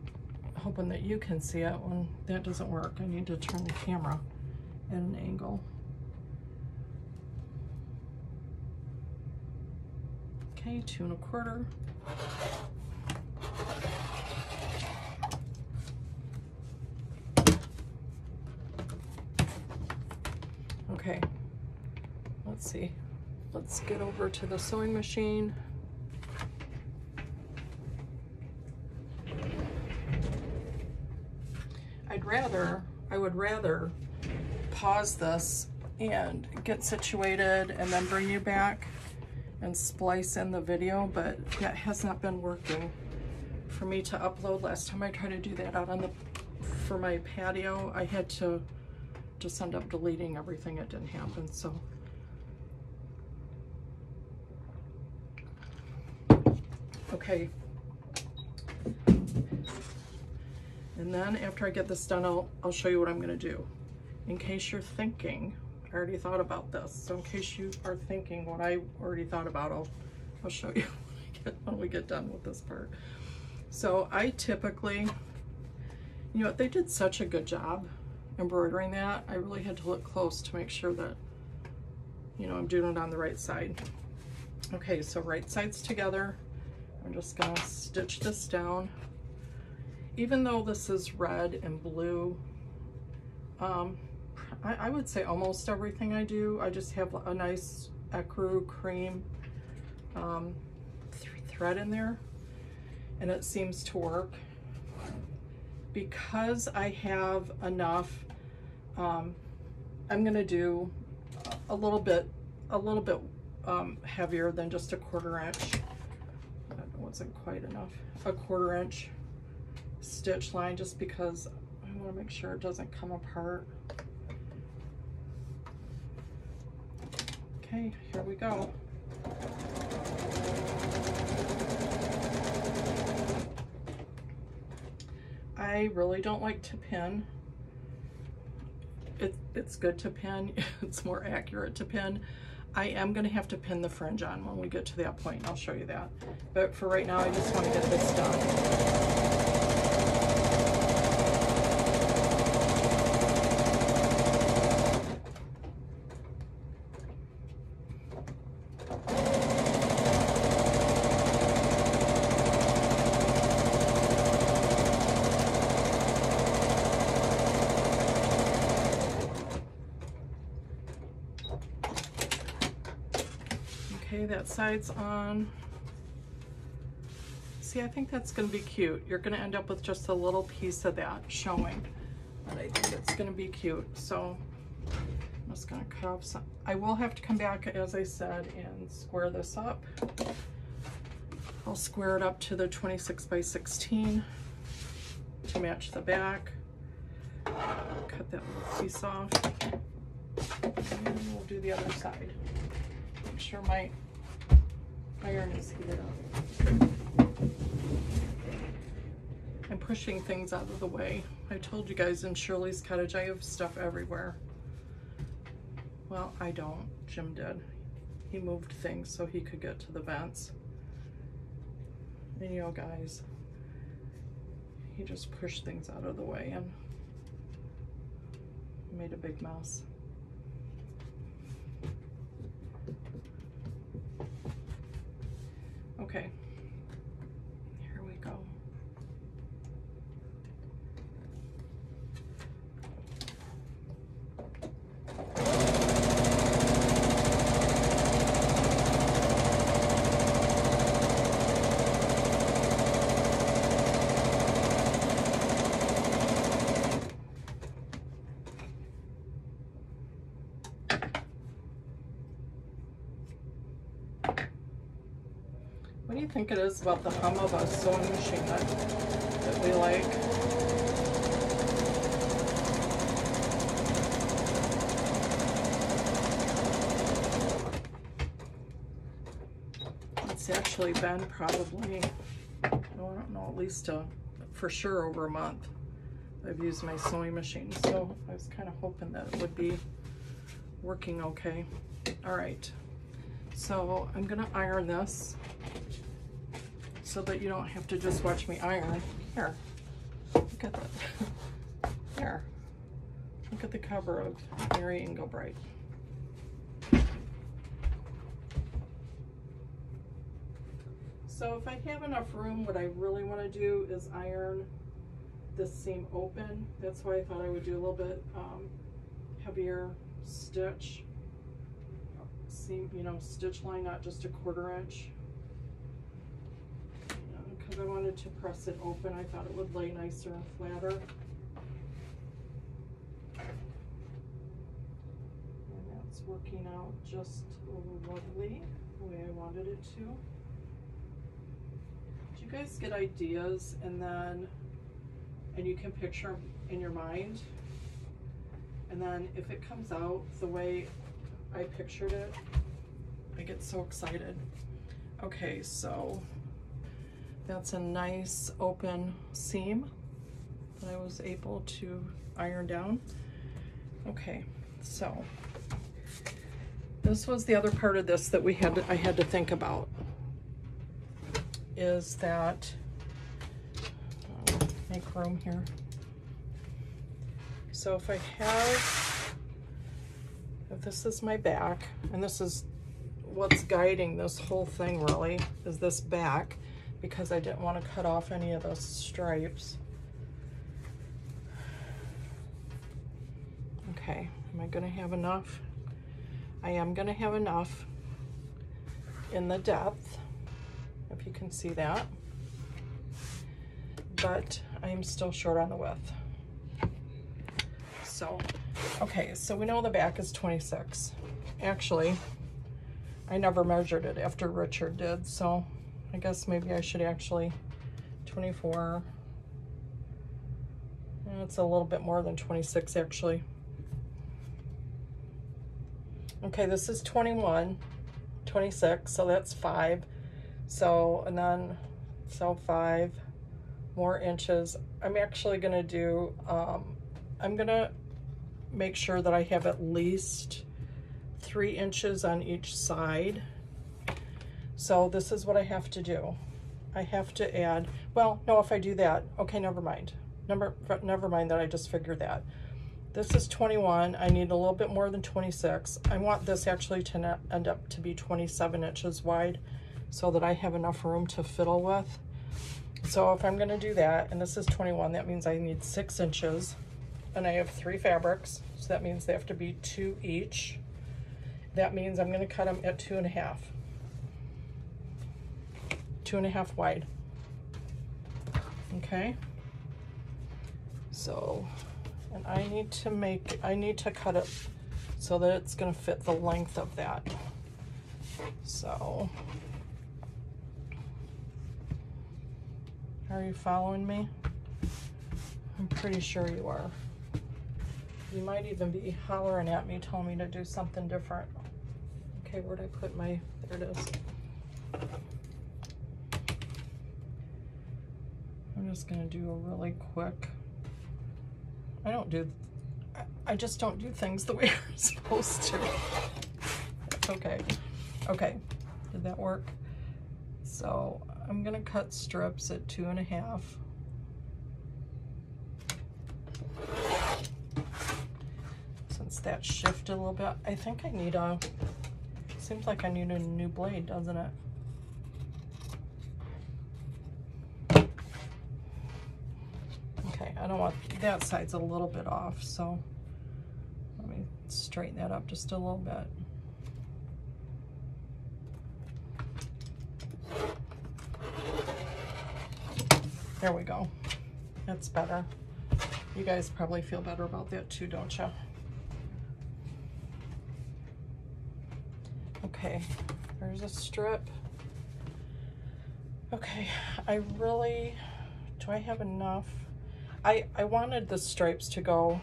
A: hoping that you can see it. When that doesn't work, I need to turn the camera at an angle. Okay, 2 1/4. let's see. Let's get over to the sewing machine. I would rather pause this and get situated and then bring you back and splice in the video, but that has not been working for me to upload. Last time I tried to do that out on for my patio, I had to just end up deleting everything. It didn't happen, so. Okay. And then after I get this done, I'll show you what I'm gonna do. In case you're thinking, I already thought about this. So in case you are thinking what I already thought about, I'll show you when we get done with this part. So I typically, you know, they did such a good job embroidering that. I really had to look close to make sure that, you know, I'm doing it on the right side. Okay, so right sides together. I'm just gonna stitch this down. Even though this is red and blue, I would say almost everything I do, I just have a nice ecru cream thread in there, and it seems to work. Because I have enough, I'm gonna do a little bit heavier than just a 1/4 inch. That wasn't quite enough. A 1/4 inch stitch line, just because I want to make sure it doesn't come apart. Okay, here we go. I really don't like to pin. It's good to pin. It's more accurate to pin. I am going to have to pin the fringe on when we get to that point. I'll show you that. But for right now, I just want to get this done. Okay, that side's on. See, I think that's gonna be cute. You're gonna end up with just a little piece of that showing, but I think it's gonna be cute. So I'm just gonna cut off some. I will have to come back, as I said, and square this up. I'll square it up to the 26 by 16 to match the back. Cut that little piece off, and we'll do the other side. Make sure my iron is heated up. I'm pushing things out of the way. I told you guys in Shirley's cottage I have stuff everywhere. Well, I don't. Jim did. He moved things so he could get to the vents. And you know, guys, he just pushed things out of the way and made a big mess. Okay, here we go. What do you think it is about the hum of a sewing machine that we like? It's actually been probably, I don't know, at least for sure over a month I've used my sewing machine. So I was kind of hoping that it would be working okay. All right, so I'm gonna iron this so that you don't have to just watch me iron. Here, look at that. There, look at the cover of Mary Engelbreit. So if I have enough room, what I really want to do is iron this seam open. That's why I thought I would do a little bit heavier stitch seam, you know, stitch line, not just a 1/4 inch. Because I wanted to press it open, I thought it would lay nicer and flatter. And that's working out just lovely, the way I wanted it to. Do you guys get ideas and you can picture them in your mind? And then if it comes out the way I pictured it, I get so excited. Okay, so that's a nice open seam that I was able to iron down. Okay, so this was the other part of this that I had to think about, is that, make room here. So if this is my back, and this is what's guiding this whole thing really, is this back, because I didn't want to cut off any of those stripes. Okay, am I going to have enough? I am going to have enough in the depth, if you can see that, but I am still short on the width. So, okay, so we know the back is 26. Actually, I never measured it after Richard did, so I guess maybe I should actually, 24. It's a little bit more than 26 actually. Okay, this is 21, 26, so that's 5. So, and then, so 5 more inches. I'm actually gonna do, I'm gonna make sure that I have at least 3 inches on each side. So this is what I have to do. I have to add, well, no, if I do that, okay, never mind. Never mind that I just figured that. This is 21, I need a little bit more than 26. I want this actually to end up to be 27 inches wide so that I have enough room to fiddle with. So if I'm gonna do that, and this is 21, that means I need 6 inches, and I have 3 fabrics, so that means they have to be 2 each. That means I'm gonna cut them at 2.5. 2.5 wide. Okay. So, and I need to cut it so that it's gonna fit the length of that. So, are you following me? I'm pretty sure you are. You might even be hollering at me, telling me to do something different. Okay, where'd I put my, there it is. I'm just gonna do a really quick, I just don't do things the way I'm supposed to. That's okay. Okay, did that work? So I'm gonna cut strips at 2.5. Since that shifted a little bit, I think I need seems like I need a new blade, doesn't it? Okay, I don't want, that side's a little bit off, so let me straighten that up just a little bit. There we go. That's better. You guys probably feel better about that too, don't you? Okay, there's a strip. Okay, do I have enough? I wanted the stripes to go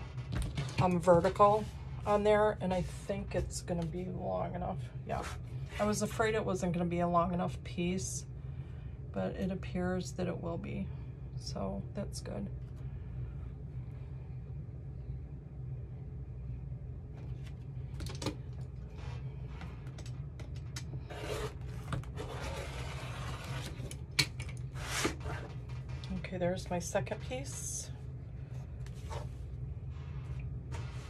A: vertical on there, and I think it's gonna be long enough. Yeah, I was afraid it wasn't gonna be a long enough piece, but it appears that it will be. So that's good. Okay, there's my second piece.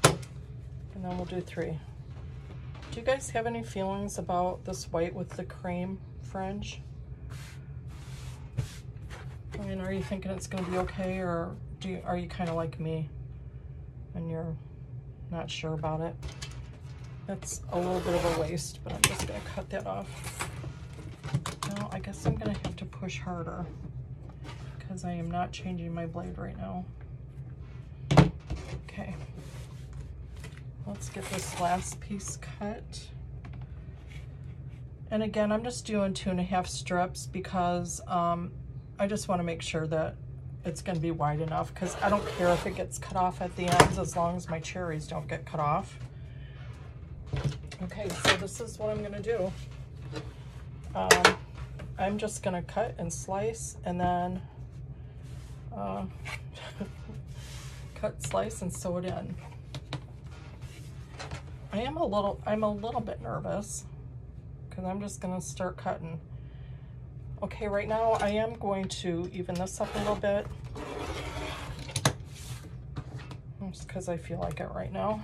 A: And then we'll do 3. Do you guys have any feelings about this white with the cream fringe? I mean, are you thinking it's going to be okay, or are you kind of like me and you're not sure about it? That's a little bit of a waste, but I'm just gonna cut that off. Now, I guess I'm gonna have to push harder because I am not changing my blade right now. Okay, let's get this last piece cut. And again, I'm just doing 2.5 strips because I just want to make sure that it's going to be wide enough, because I don't care if it gets cut off at the ends as long as my cherries don't get cut off. Okay, so this is what I'm going to do. I'm just going to cut and slice, and then cut, slice, and sew it in. I'm a little bit nervous because I'm just going to start cutting. Okay, right now I am going to even this up a little bit, just because I feel like it right now.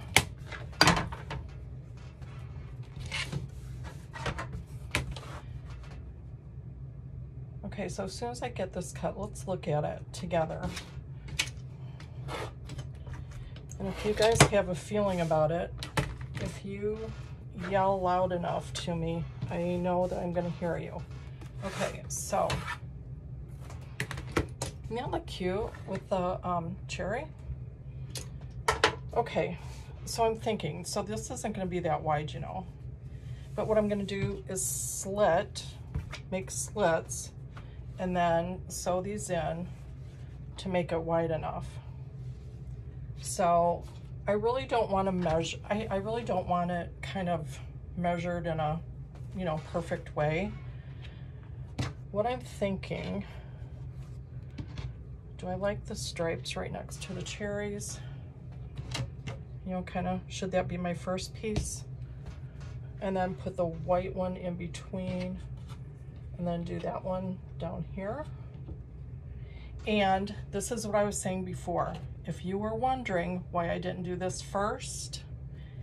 A: Okay, so as soon as I get this cut, let's look at it together. And if you guys have a feeling about it, if you yell loud enough to me, I know that I'm going to hear you. Okay, so doesn't that look cute with the cherry? Okay, so I'm thinking, so this isn't going to be that wide, you know, but what I'm going to do is make slits, and then sew these in to make it wide enough. So I really don't want to measure, I really don't want it kind of measured in a, you know, perfect way. What I'm thinking, do I like the stripes right next to the cherries? You know, kind of, should that be my first piece? And then put the white one in between, and then do that one down here. And this is what I was saying before. If you were wondering why I didn't do this first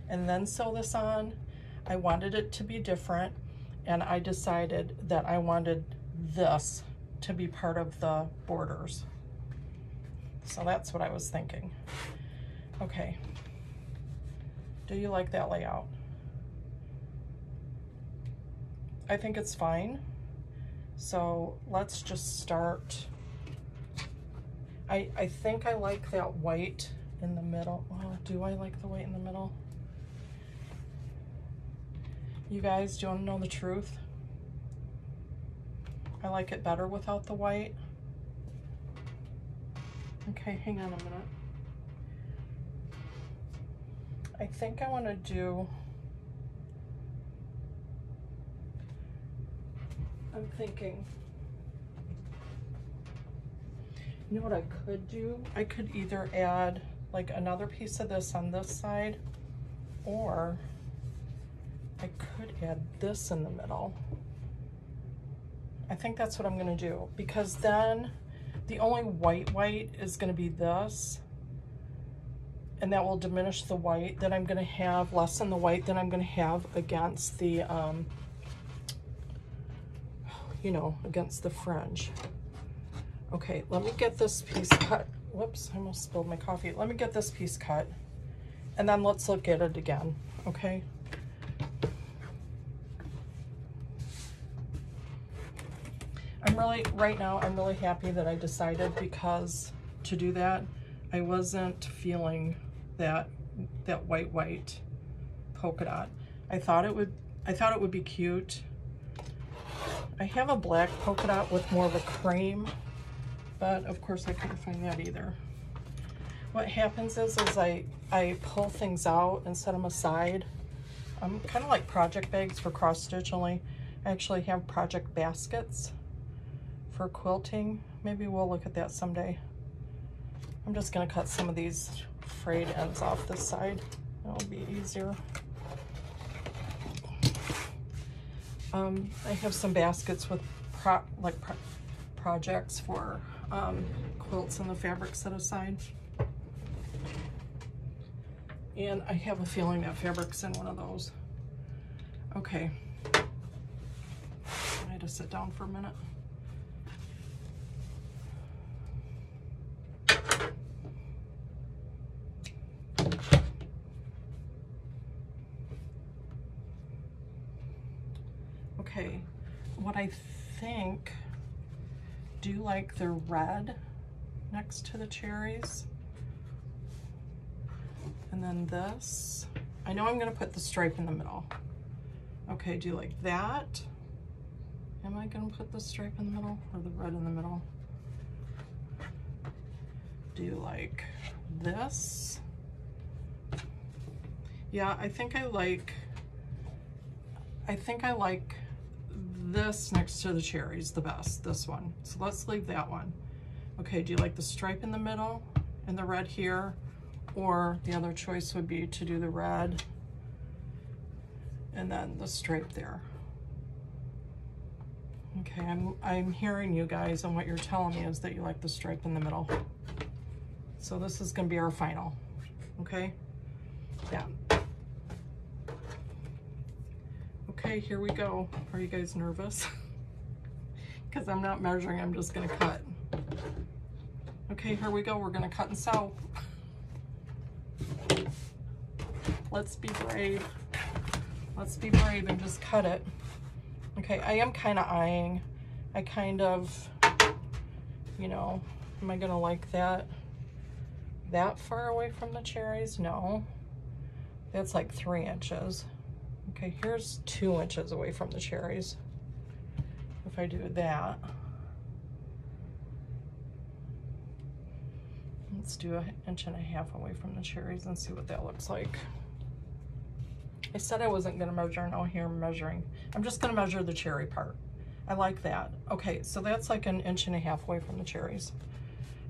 A: and then sew this on, I wanted it to be different, and I decided that I wanted this to be part of the borders. So that's what I was thinking. Okay. Do you like that layout? I think it's fine. So let's just start. I think I like that white in the middle. Oh, do I like the white in the middle? You guys, do you want to know the truth? I like it better without the white. Okay, hang on a minute. I think I want to do, I'm thinking, you know what I could do? I could either add like another piece of this on this side, or I could add this in the middle. I think that's what I'm gonna do, because then the only white is gonna be this, and that will diminish the white. Then I'm gonna have less in the white than I'm gonna have against the, you know, against the fringe. Okay, let me get this piece cut. Whoops, I almost spilled my coffee. Let me get this piece cut, and then let's look at it again, okay? Right now, I'm really happy that I decided, because to do that, I wasn't feeling that white polka dot. I thought it would be cute. I have a black polka dot with more of a cream, but of course I couldn't find that either. What happens is I pull things out and set them aside. I'm kind of like project bags for cross stitch, only I actually have project baskets for quilting. Maybe we'll look at that someday. I'm just gonna cut some of these frayed ends off this side. That'll be easier. I have some baskets with projects for quilts and the fabric set aside. And I have a feeling that fabric's in one of those. Okay. I had to sit down for a minute. Okay, what I think, do you like the red next to the cherries? And then this, I know I'm gonna put the stripe in the middle. Okay, do you like that? Am I gonna put the stripe in the middle or the red in the middle? Do you like this? Yeah, I think I like this next to the cherries the best, this one. So let's leave that one. Okay, do you like the stripe in the middle and the red here? Or the other choice would be to do the red and then the stripe there. Okay, I'm hearing you guys, and what you're telling me is that you like the stripe in the middle. So this is gonna be our final, okay? Yeah. Okay, here we go. Are you guys nervous? Because I'm not measuring, I'm just gonna cut. Okay, here we go, we're gonna cut and sew. Let's be brave. Let's be brave and just cut it. Okay, I am kind of eyeing. I kind of, you know, am I gonna like that far away from the cherries? No, that's like 3 inches. Okay, here's 2 inches away from the cherries. If I do that, let's do 1.5 inches away from the cherries and see what that looks like. I said I wasn't gonna measure, now here I'm measuring. I'm just gonna measure the cherry part. I like that. Okay, so that's like 1.5 inches away from the cherries.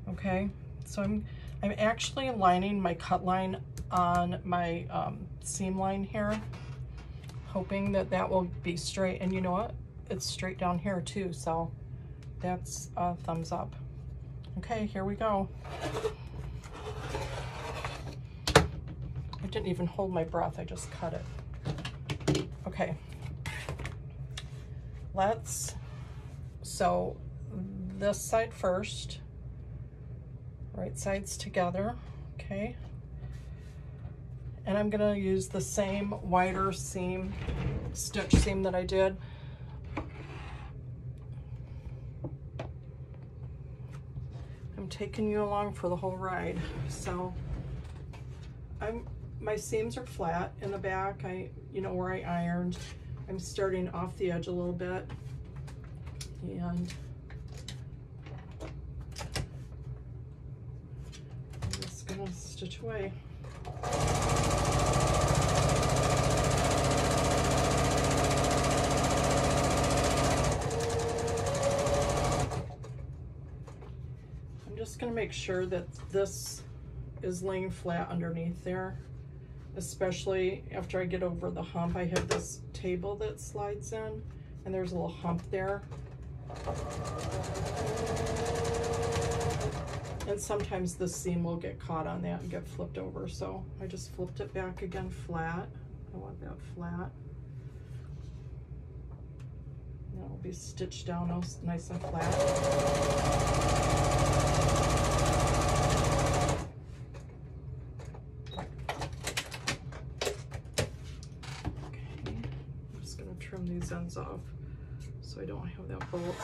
A: Okay, so I'm actually lining my cut line on my seam line here, hoping that that will be straight. And you know what? It's straight down here too, so that's a thumbs up. Okay, here we go. I didn't even hold my breath, I just cut it. Okay, so this side first, right sides together, okay? And I'm gonna use the same wider seam, stitch seam that I did. I'm taking you along for the whole ride. So my seams are flat in the back. You know, where I ironed. I'm starting off the edge a little bit, and I'm just gonna stitch away. I'm just gonna make sure that this is laying flat underneath there, especially after I get over the hump. I have this table that slides in, and there's a little hump there. And sometimes the seam will get caught on that and get flipped over. So I just flipped it back again flat. I want that flat. And it'll be stitched down nice and flat. Trim these ends off so I don't have that bolt.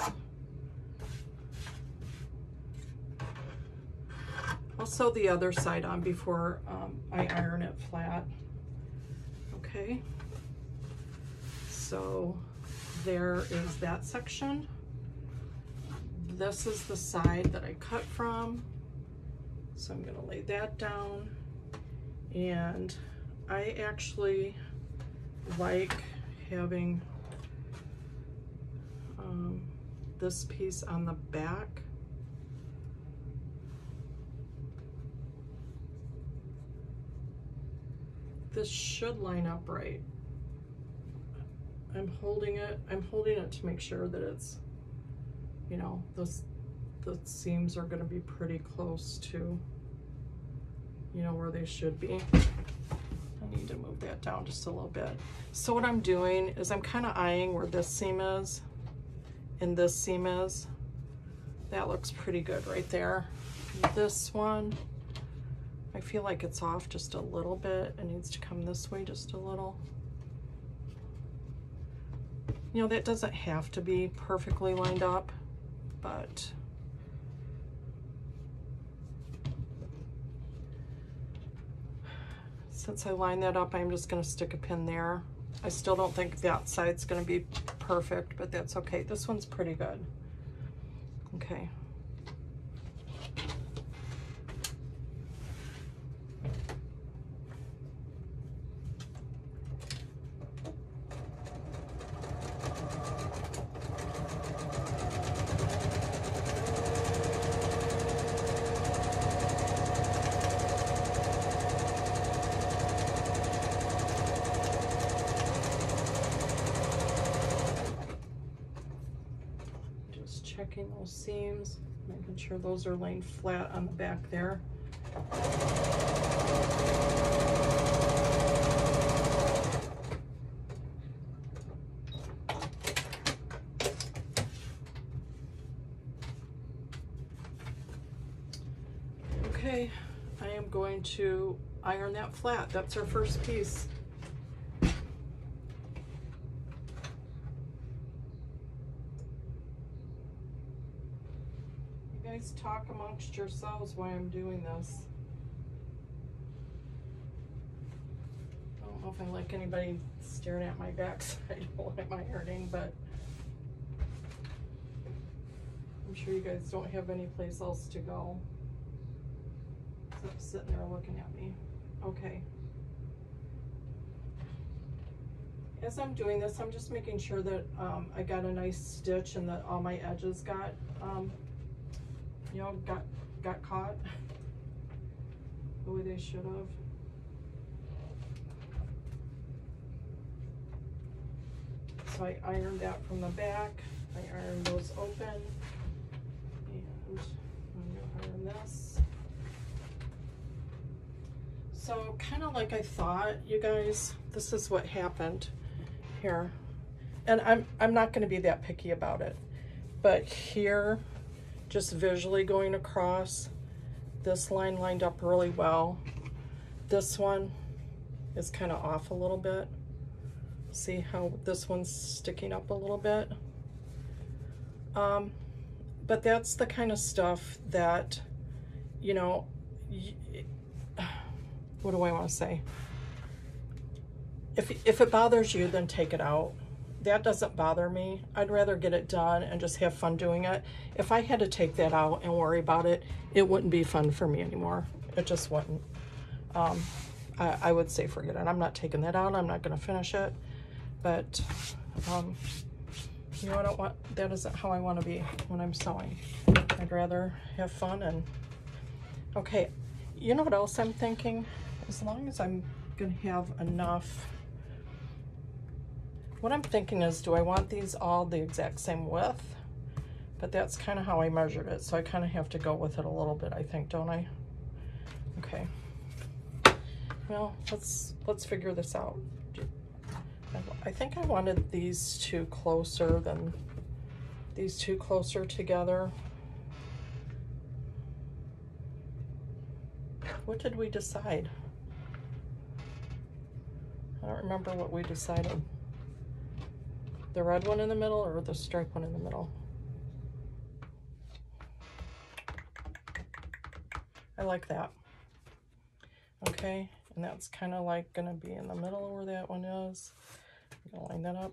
A: I'll sew the other side on before I iron it flat. Okay, so there is that section. This is the side that I cut from, so I'm going to lay that down. And I actually like having this piece on the back. This should line up right. I'm holding it to make sure that it's, you know, the seams are going to be pretty close to, you know, where they should be. I need to move that down just a little bit. So what I'm doing is I'm kind of eyeing where this seam is and this seam is. That looks pretty good right there. This one, I feel like it's off just a little bit. It needs to come this way just a little. You know, that doesn't have to be perfectly lined up, but since I lined that up, I'm just going to stick a pin there. I still don't think that side's going to be perfect, but that's okay. This one's pretty good. Okay. Checking those seams, making sure those are laying flat on the back there. Okay, I am going to iron that flat. That's our first piece. Talk amongst yourselves while I'm doing this. I don't know if I like anybody staring at my backside while I'm ironing, but I'm sure you guys don't have any place else to go except sitting there looking at me. Okay. As I'm doing this, I'm just making sure that I got a nice stitch and that all my edges got you know, got caught the way they should have. So I ironed that from the back. I ironed those open, and I'm gonna iron this. So kind of like I thought, you guys, this is what happened here. And I'm not going to be that picky about it, but here, just visually going across, this line lined up really well. This one is kind of off a little bit. See how this one's sticking up a little bit? But that's the kind of stuff that, you know, what do I want to say? If it bothers you, then take it out. That doesn't bother me. I'd rather get it done and just have fun doing it. If I had to take that out and worry about it, it wouldn't be fun for me anymore. It just wouldn't. I would say forget it. I'm not taking that out. I'm not going to finish it. But, you know, I don't want, that isn't how I want to be when I'm sewing. I'd rather have fun. And okay, you know what else I'm thinking? As long as I'm going to have enough, what I'm thinking is, do I want these all the exact same width? But that's kind of how I measured it, so I kind of have to go with it a little bit, I think, don't I? Okay. Well, let's figure this out. I think I wanted these two closer than these two closer together. What did we decide? I don't remember what we decided. The red one in the middle or the striped one in the middle? I like that. Okay, and that's kind of like gonna be in the middle where that one is. I'm gonna line that up.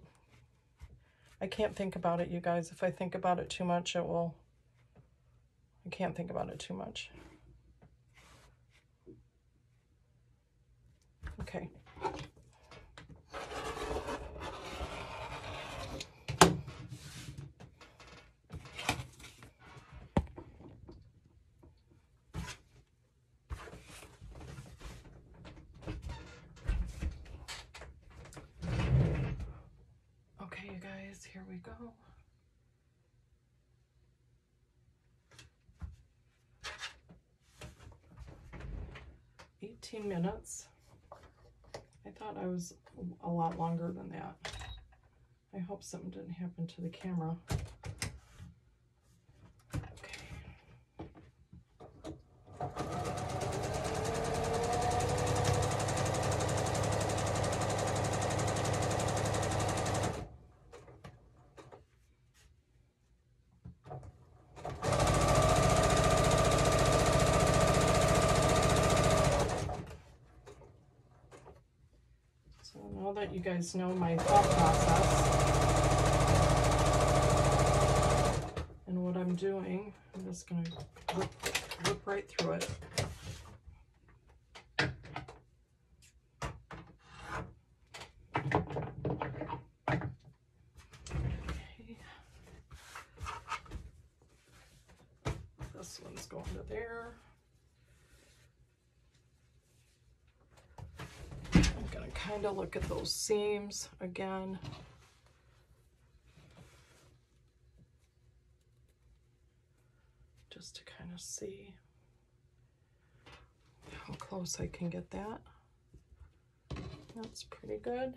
A: I can't think about it, you guys. If I think about it too much, it will. I can't think about it too much. Okay. Okay, you guys, here we go. $18 I thought I was a lot longer than that. I hope something didn't happen to the camera. let you guys know my thought process and what I'm doing. I'm just going to whip right through it. This one's going to there. I'm going to kind of look at those seams again. Just to kind of see how close I can get that. That's pretty good.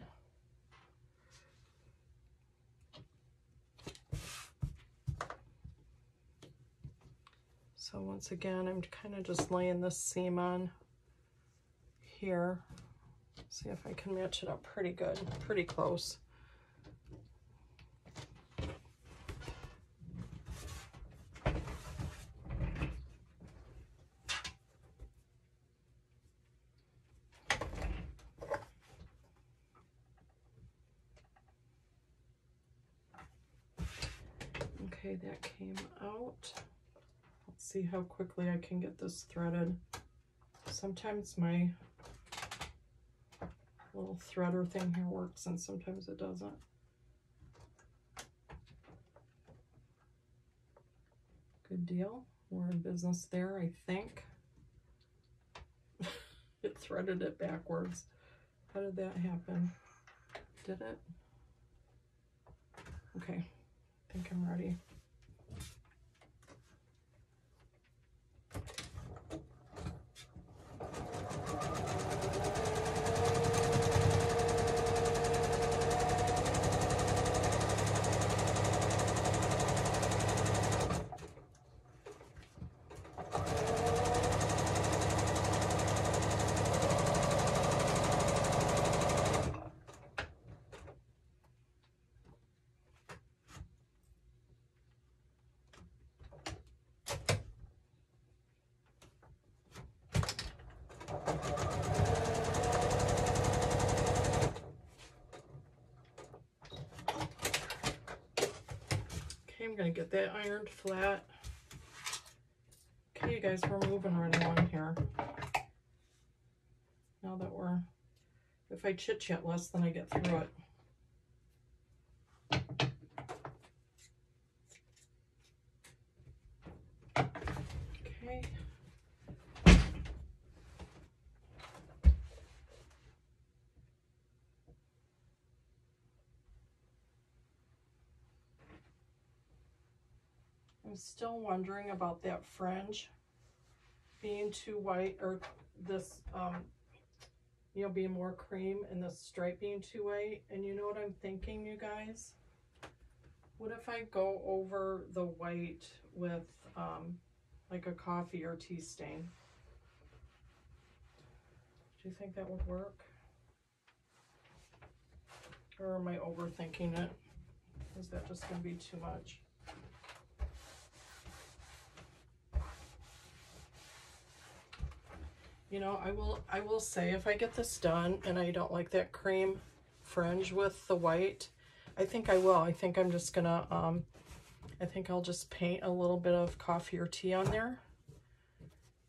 A: So once again, I'm kind of just laying this seam on here. See if I can match it up pretty good, pretty close. Okay, that came out. Let's see how quickly I can get this threaded. Sometimes my little threader thing here works and sometimes it doesn't. Good deal. We're in business there, I think. It threaded it backwards. How did that happen? Did it? Okay, I think I'm ready. I'm gonna get that ironed flat. Okay, you guys, we're moving right along here. Now that if I chit-chat less, then I get through it. Okay. I'm still wondering about that fringe being too white, or this, you know, being more cream and the stripe being too white. And you know what I'm thinking, you guys? What if I go over the white with like a coffee or tea stain? Do you think that would work? Or am I overthinking it? Is that just going to be too much? You know, I will say, if I get this done and I don't like that cream fringe with the white, I think I will. I think I'm just gonna, I think I'll just paint a little bit of coffee or tea on there.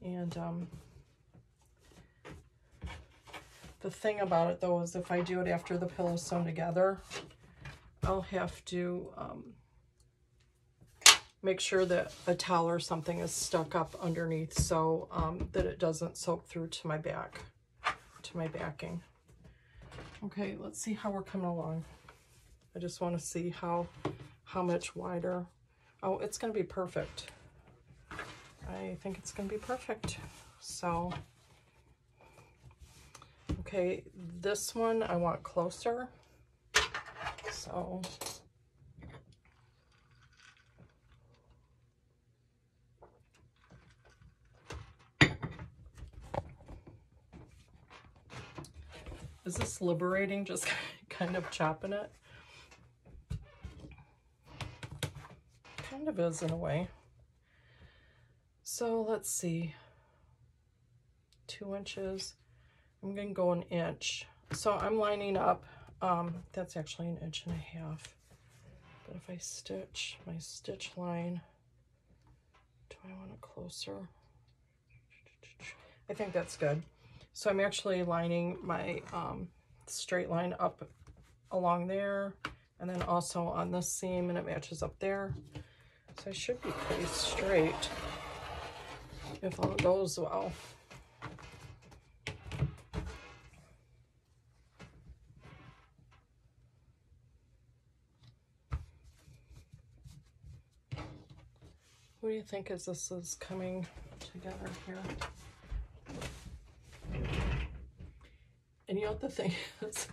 A: And the thing about it though is if I do it after the pillow's sewn together, I'll have to make sure that a towel or something is stuck up underneath so that it doesn't soak through to my back, to my backing. Okay, let's see how we're coming along. I just want to see how much wider. Oh, it's going to be perfect. I think it's going to be perfect. So, okay, this one I want closer. So, is this liberating, just kind of chopping it? Kind of is in a way. So let's see, 2 inches. I'm gonna go 1 inch. So I'm lining up that's actually 1.5 inches. But if I stitch my stitch line, do I want it closer? I think that's good. So I'm actually lining my straight line up along there, and then also on this seam, and it matches up there. So I should be pretty straight if all goes well. What do you think as this is coming together here? And you know what the thing is?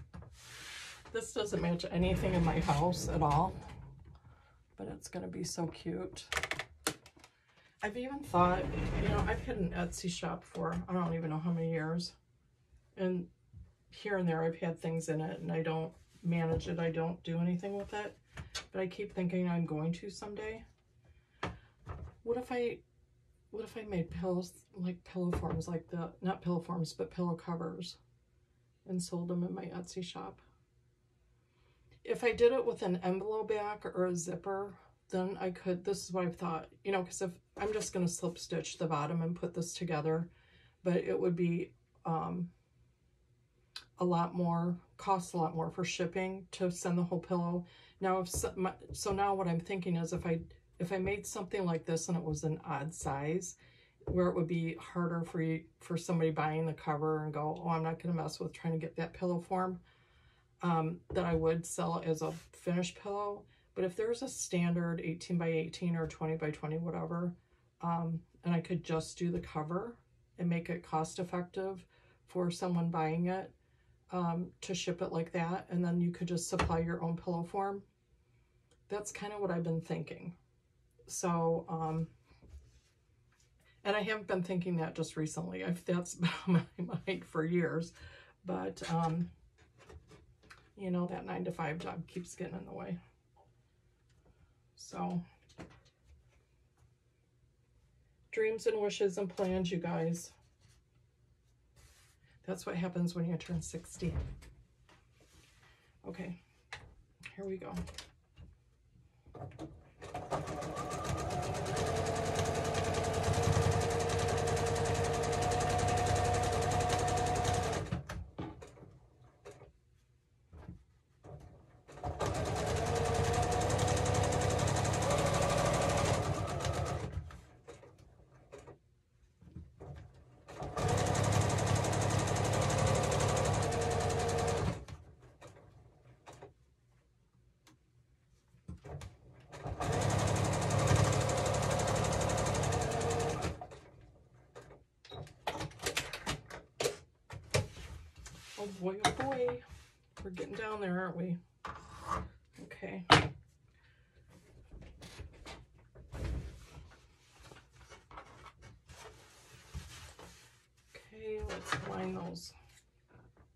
A: This doesn't match anything in my house at all, but it's gonna be so cute. I've even thought, you know, I've had an Etsy shop for I don't even know how many years, and here and there I've had things in it and I don't manage it, I don't do anything with it, but I keep thinking I'm going to someday. What if I made pillows, like pillow forms, like the, not pillow forms, but pillow covers, and sold them in my Etsy shop? If I did it with an envelope back or a zipper, then I could, this is what I've thought, you know, because if I'm just going to slip stitch the bottom and put this together, but it would be a lot more, cost a lot more for shipping to send the whole pillow. Now, so now what I'm thinking is if I made something like this and it was an odd size, where it would be harder for somebody buying the cover and go, oh, I'm not going to mess with trying to get that pillow form, that I would sell as a finished pillow. But if there's a standard 18 by 18 or 20 by 20, whatever, and I could just do the cover and make it cost effective for someone buying it, to ship it like that, and then you could just supply your own pillow form. That's kind of what I've been thinking. So, and I haven't been thinking that just recently. That's been on my mind for years, but, you know, that 9-to-5 job keeps getting in the way. So, dreams and wishes and plans, you guys. That's what happens when you turn 60. Okay, here we go. Oh boy, we're getting down there, aren't we? Okay. Okay, let's line those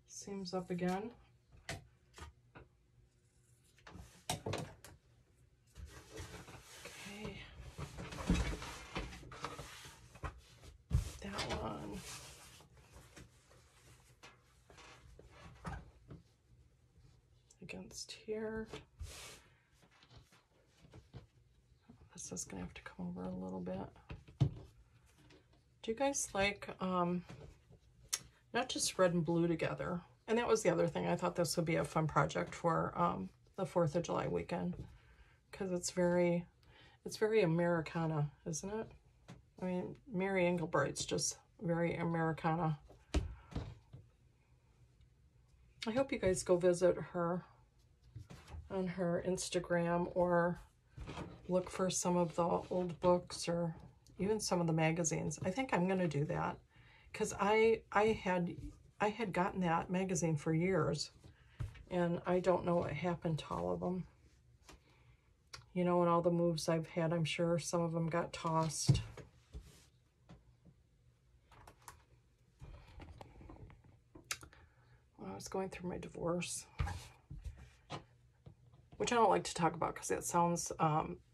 A: seams up again. Okay. That one. Against here. This is gonna have to come over a little bit. Do you guys like not just red and blue together? And that was the other thing. I thought this would be a fun project for the 4th of July weekend, because it's very Americana, isn't it? I mean, Mary Engelbreit's just very Americana. I hope you guys go visit her on her Instagram, or look for some of the old books or even some of the magazines. I think I'm going to do that, because I had gotten that magazine for years, and I don't know what happened to all of them. You know, and all the moves I've had, I'm sure some of them got tossed. When I was going through my divorce, which I don't like to talk about because that sounds,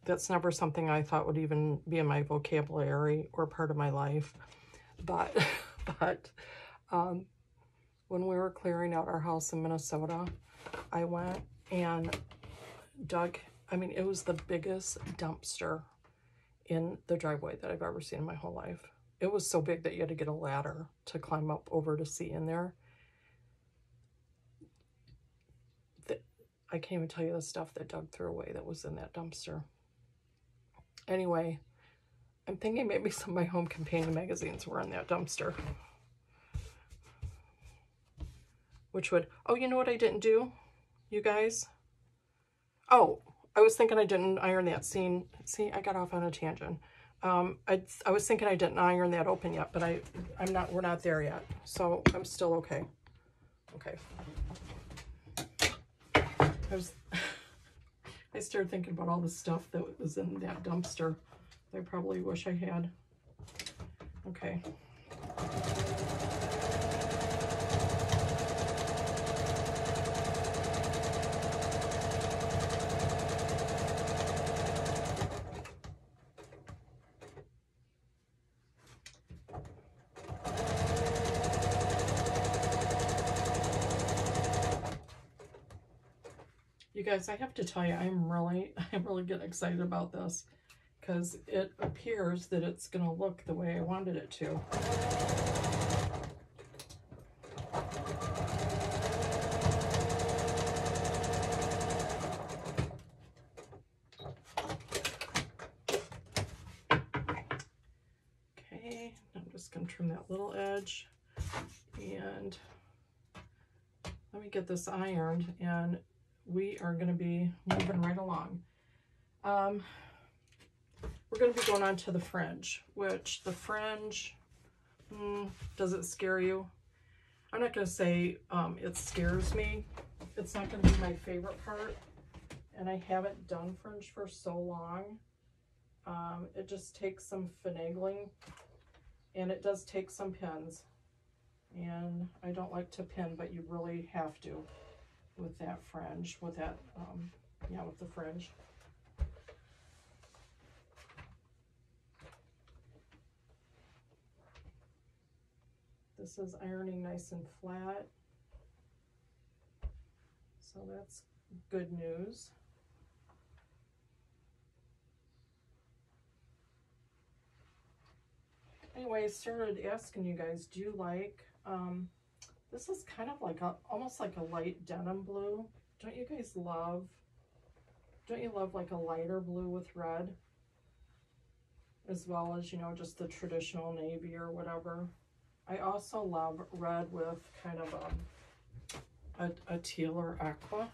A: that's never something I thought would even be in my vocabulary or part of my life. But when we were clearing out our house in Minnesota, I went and dug, I mean, it was the biggest dumpster in the driveway that I've ever seen in my whole life. It was so big that you had to get a ladder to climb up over to see in there. I can't even tell you the stuff that Doug threw away that was in that dumpster. Anyway, I'm thinking maybe some of my home companion magazines were in that dumpster. Which would, oh, you know what I didn't do, you guys? Oh, I was thinking I didn't iron that scene. See, I got off on a tangent. I was thinking I didn't iron that open yet, but we're not there yet. So I'm still okay. Okay. I started thinking about all the stuff that was in that dumpster that I probably wish I had. Okay. You guys, I have to tell you, I'm really getting excited about this because it appears that it's going to look the way I wanted it to. Okay, I'm just going to trim that little edge and let me get this ironed and we are going to be moving right along. We're going to be going on to the fringe, which the fringe, does it scare you? I'm not going to say it scares me. It's not going to be my favorite part, and I haven't done fringe for so long. It just takes some finagling, and it does take some pins, and I don't like to pin, but you really have to with that fringe, with that, yeah, with the fringe. This is ironing nice and flat, so that's good news. Anyway, I started asking you guys, do you like, this is kind of like almost like a light denim blue. Don't you guys love, don't you love like a lighter blue with red? As well as, you know, just the traditional navy or whatever. I also love red with kind of a teal or aqua.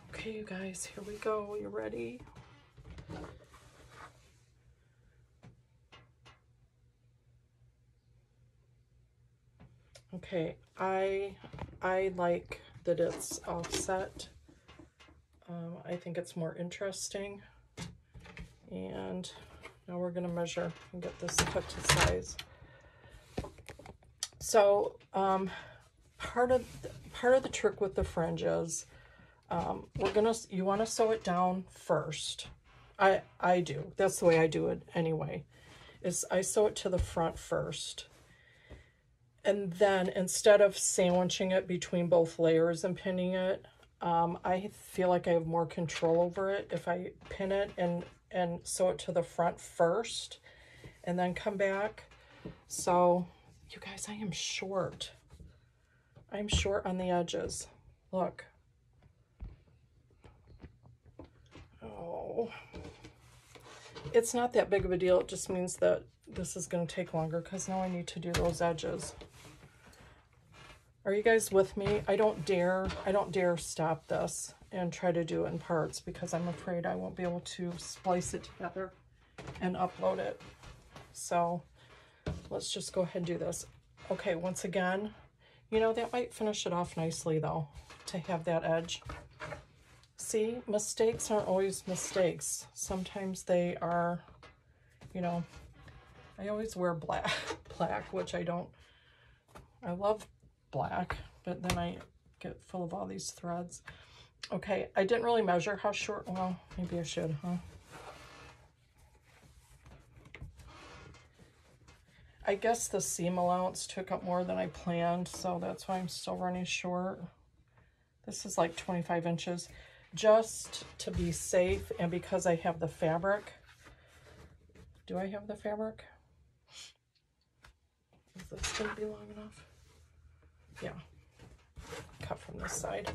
A: Okay, you guys, here we go. You ready? Okay, I like that it's offset. I think it's more interesting. And now we're gonna measure and get this cut to size. So part of the trick with the fringe is you want to sew it down first. I do. That's the way I do it anyway. Is I sew it to the front first. And then instead of sandwiching it between both layers and pinning it, I feel like I have more control over it if I pin it and sew it to the front first and then come back. So you guys, I am short. I'm short on the edges. Look. Oh. It's not that big of a deal. It just means that this is going to take longer because now I need to do those edges. Are you guys with me? I don't dare stop this and try to do it in parts because I'm afraid I won't be able to splice it together and upload it. So let's just go ahead and do this. Okay, once again, you know, that might finish it off nicely though, to have that edge. See, mistakes aren't always mistakes. Sometimes they are, you know, I always wear black, which I don't, I love black, but then I get full of all these threads. Okay, I didn't really measure how short, well, maybe I should, huh? I guess the seam allowance took up more than I planned, so that's why I'm still running short. This is like 25 inches, just to be safe, and because I have the fabric. Do I have the fabric? Is this going to be long enough? Yeah. Cut from this side.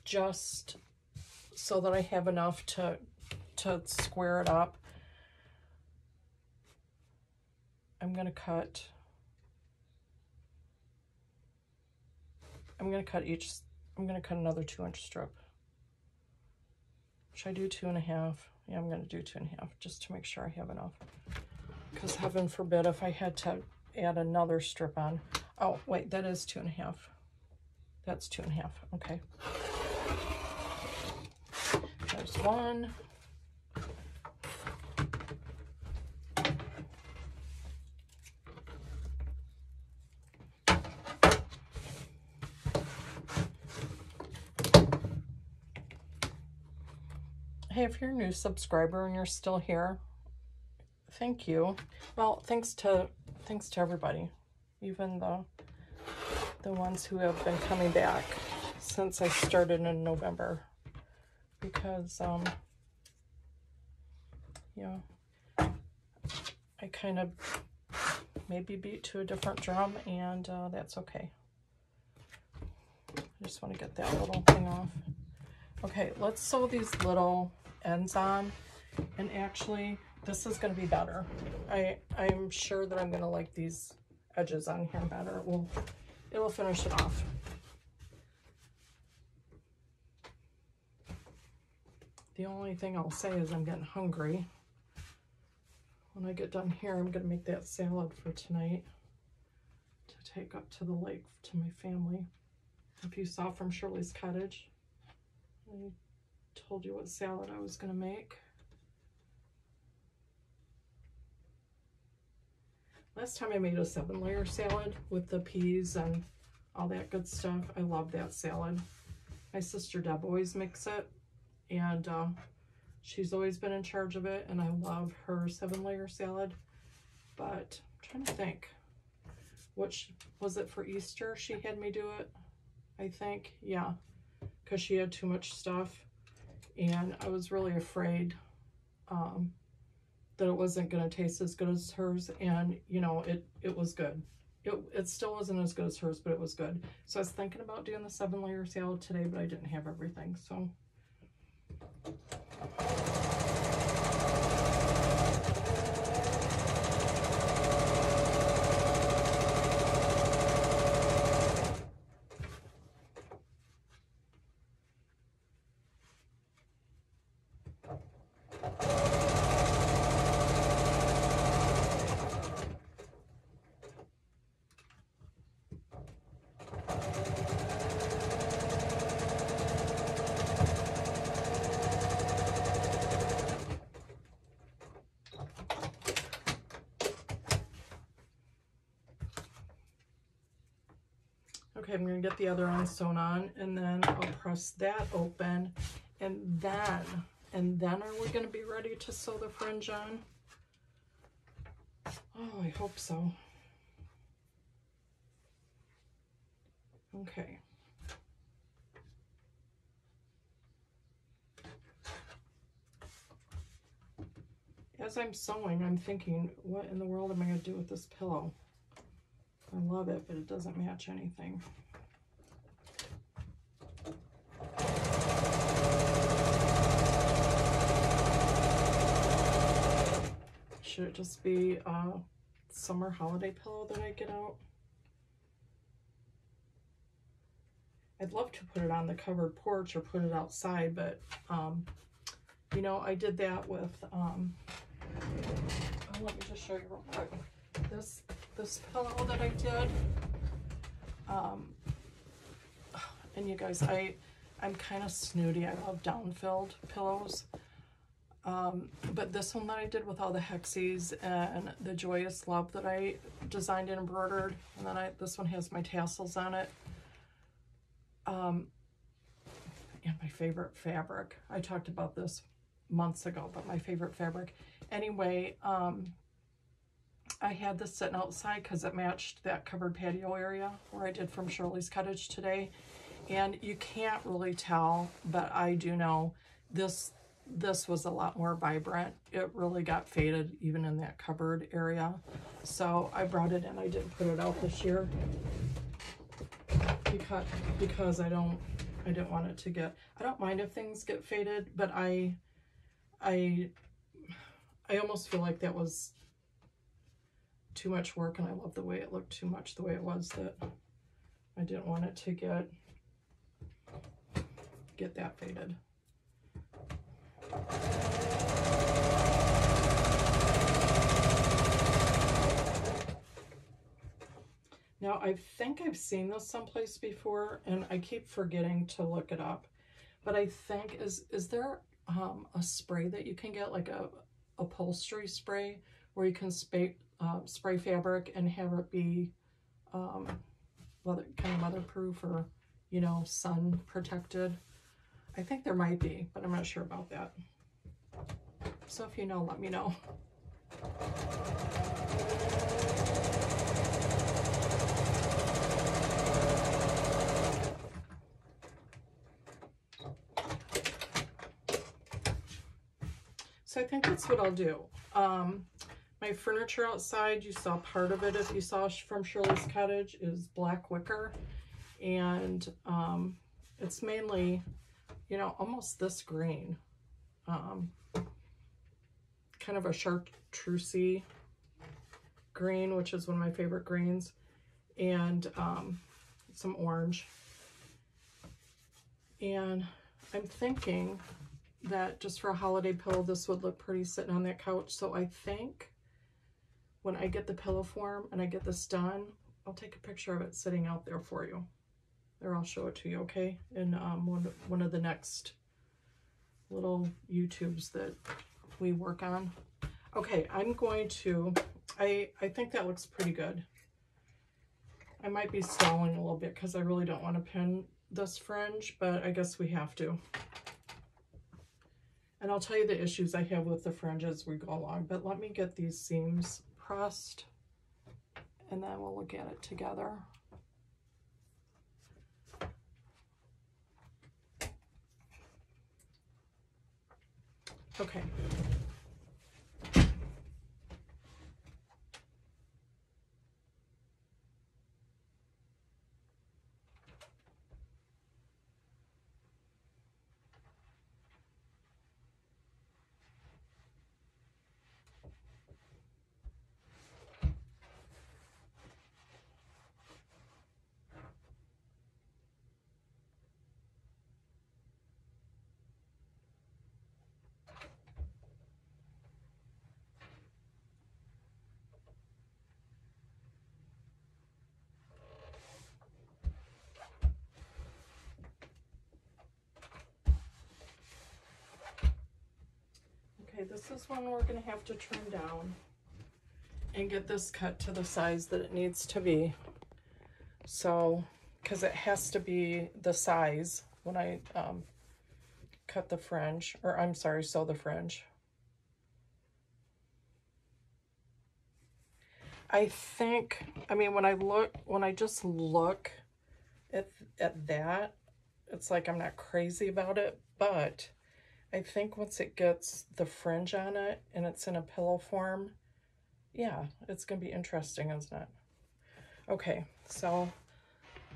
A: Just so that I have enough to square it up. I'm going to cut another 2-inch strip. Should I do 2.5? Yeah, I'm going to do 2.5 just to make sure I have enough. Because heaven forbid if I had to add another strip on. Oh, wait, that is 2.5. That's 2.5. Okay. There's one. Hey, if you're a new subscriber and you're still here, thank you. Well, thanks to everybody, even the ones who have been coming back since I started in November, because yeah, I kind of maybe beat to a different drum, and that's okay. I just want to get that little thing off. Okay, let's sew these little ends on, and actually this is going to be better. I'm sure that I'm going to like these edges on here better. It will finish it off. The only thing I'll say is I'm getting hungry. When I get done here, I'm going to make that salad for tonight to take up to the lake to my family. If you saw from Shirley's Cottage, I told you what salad I was going to make. Last time I made a 7-layer salad with the peas and all that good stuff. I love that salad. My sister Deb always makes it, and she's always been in charge of it, and I love her 7-layer salad. But I'm trying to think, was it for Easter she had me do it? I think, yeah, because she had too much stuff, and I was really afraid that it wasn't going to taste as good as hers, and you know, it was good. It still wasn't as good as hers, but it was good. So I was thinking about doing the 7-layer salad today, but I didn't have everything, so. Okay, I'm going to get the other end sewn on, and then I'll press that open, and then are we going to be ready to sew the fringe on? Oh, I hope so. Okay. As I'm sewing, I'm thinking, what in the world am I going to do with this pillow? I love it, but it doesn't match anything. Should it just be a summer holiday pillow that I get out? I'd love to put it on the covered porch or put it outside, but you know, I did that with oh, let me just show you real quick. This pillow that I did, and you guys, I'm kind of snooty. I love down-filled pillows, but this one that I did with all the hexies and the Joyous Love that I designed and embroidered, and then this one has my tassels on it, and my favorite fabric. I talked about this months ago, but my favorite fabric. Anyway, I had this sitting outside because it matched that covered patio area where I did from Shirley's Cottage today. And you can't really tell, but I do know this was a lot more vibrant. It really got faded even in that cupboard area. So I brought it in. I didn't put it out this year because I didn't want it to get, I don't mind if things get faded, but I almost feel like that was too much work, and I love the way it looked too much the way it was, that I didn't want it to get that faded. Now, I think I've seen this someplace before, and I keep forgetting to look it up, but I think, is there a spray that you can get, like a upholstery spray, where you can spray fabric and have it be kind of weatherproof, or, you know, sun protected? I think there might be, but I'm not sure about that. So if you know, let me know. So I think that's what I'll do. My furniture outside, you saw part of it, if you saw from Shirley's Cottage, is black wicker. And it's mainly, you know, almost this green. Kind of a chartreusey green, which is one of my favorite greens. And some orange. And I'm thinking that just for a holiday pillow, this would look pretty sitting on that couch. So I think when I get the pillow form and I get this done, I'll take a picture of it sitting out there for you. Or I'll show it to you, okay? In one of the next little YouTubes that we work on. Okay, I'm going to, I think that looks pretty good. I might be stalling a little bit because I really don't want to pin this fringe, but I guess we have to. And I'll tell you the issues I have with the fringe as we go along, but let me get these seams pressed and then we'll look at it together. Okay. Okay, this is one we're going to have to trim down and get this cut to the size that it needs to be. So, because it has to be the size when I cut the fringe, or I'm sorry, sew the fringe. I think, I mean, when I just look at that, it's like I'm not crazy about it, but I think once it gets the fringe on it and it's in a pillow form, yeah, it's going to be interesting, isn't it? Okay, so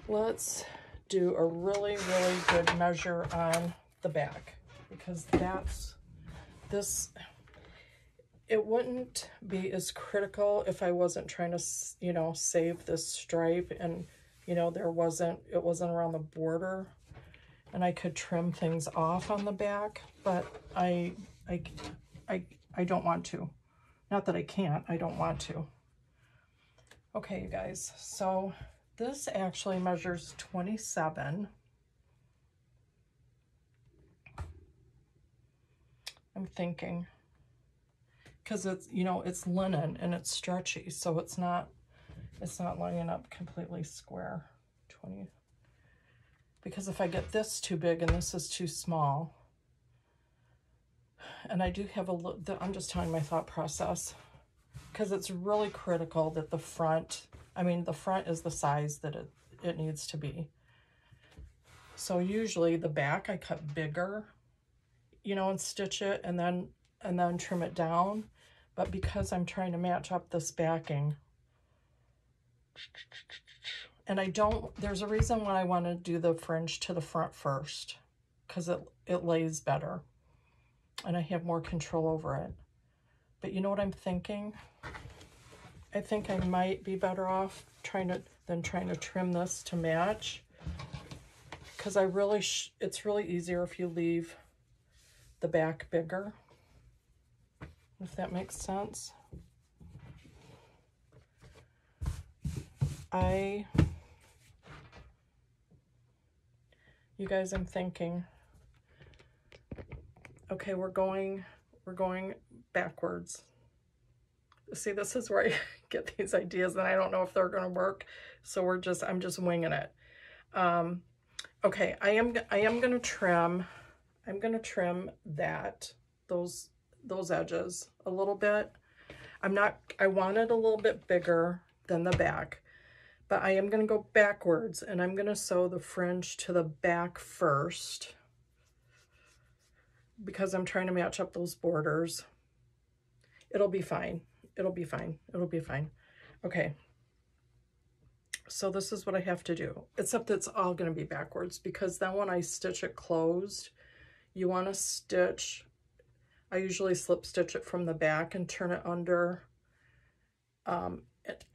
A: let's do a really, really good measure on the back, because it wouldn't be as critical if I wasn't trying to, you know, save this stripe and, you know, it wasn't around the border. And I could trim things off on the back, but I don't want to. Not that I can't, I don't want to. Okay, you guys, so this actually measures 27. I'm thinking, because it's, you know, it's linen and it's stretchy, so it's not lining up completely square. 20. Because if I get this too big and this is too small, and I do have I'm just telling my thought process, because it's really critical that the front is the size that it needs to be. So usually the back I cut bigger, you know, and stitch it and then trim it down. But because I'm trying to match up this backing, and there's a reason why I want to do the fringe to the front first, because it lays better and I have more control over it. But you know what I'm thinking? I think I might be better off trying to trim this to match, because it's really easier if you leave the back bigger, if that makes sense. You guys, I'm thinking, okay, we're going backwards. See, this is where I get these ideas and I don't know if they're going to work. So I'm just winging it. Okay, I am going to trim. I'm going to trim those edges a little bit. I want it a little bit bigger than the back, but I am going to go backwards and I'm going to sew the fringe to the back first, because I'm trying to match up those borders. It'll be fine. It'll be fine. It'll be fine. Okay. So this is what I have to do, except it's all going to be backwards, because then when I stitch it closed, you want to stitch, I usually slip stitch it from the back and turn it under, and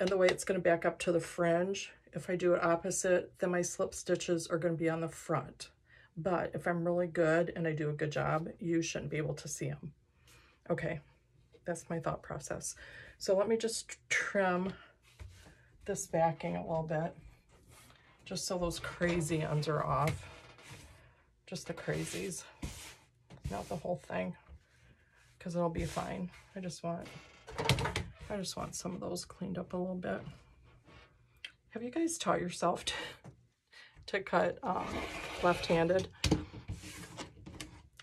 A: the way it's going to back up to the fringe. If I do it opposite, then my slip stitches are going to be on the front. But if I'm really good and I do a good job, you shouldn't be able to see them. Okay, that's my thought process. So let me just trim this backing a little bit, just so those crazy ends are off. Just the crazies, not the whole thing, because it'll be fine. I just want some of those cleaned up a little bit. Have you guys taught yourself to cut left-handed?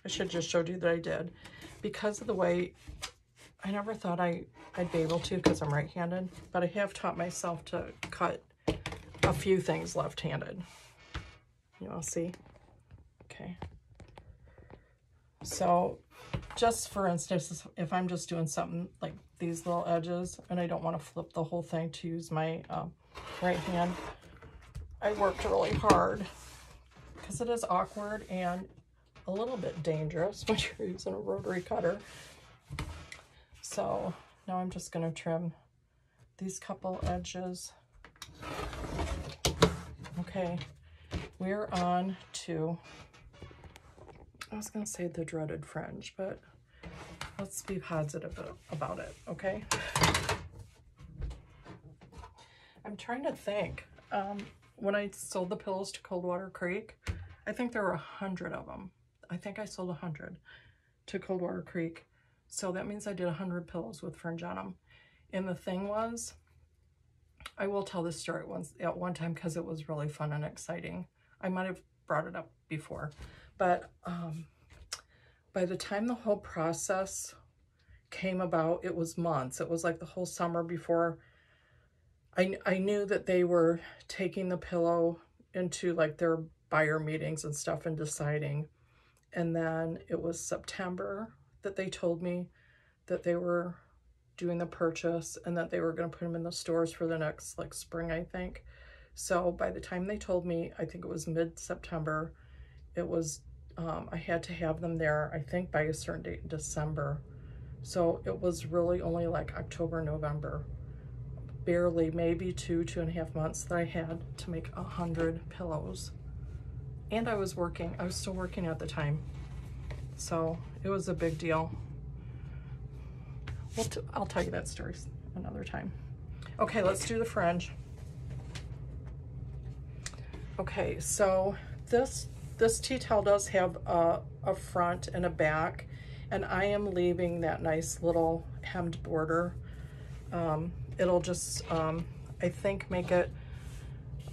A: I should just showed you that I did, because of the way, I never thought I'd be able to, because I'm right-handed, but I have taught myself to cut a few things left-handed. You want to see? Okay. So just for instance, if I'm just doing something like these little edges and I don't want to flip the whole thing to use my right hand, I worked really hard, because it is awkward and a little bit dangerous when you're using a rotary cutter. So now I'm just going to trim these couple edges. Okay, we're on to, I was going to say the dreaded fringe, but let's be positive about it, okay? I'm trying to think. When I sold the pillows to Coldwater Creek, I think there were 100 of them. I think I sold 100 to Coldwater Creek. So that means I did 100 pillows with fringe on them. And the thing was, I will tell this story at one time, because it was really fun and exciting. I might have brought it up before, but by the time the whole process came about, it was months. It was like the whole summer before I knew that they were taking the pillow into like their buyer meetings and stuff and deciding. And then it was September that they told me that they were doing the purchase and that they were going to put them in the stores for the next like spring, I think. So by the time they told me, I think it was mid-September, it was, I had to have them there, I think by a certain date in December. So it was really only like October, November, barely, maybe 2.5 months that I had to make 100 pillows. And I was still working at the time. So it was a big deal. I'll tell you that story another time. Okay, let's do the fringe. Okay, so this tea towel does have a front and a back, and I am leaving that nice little hemmed border. It'll just, I think, make it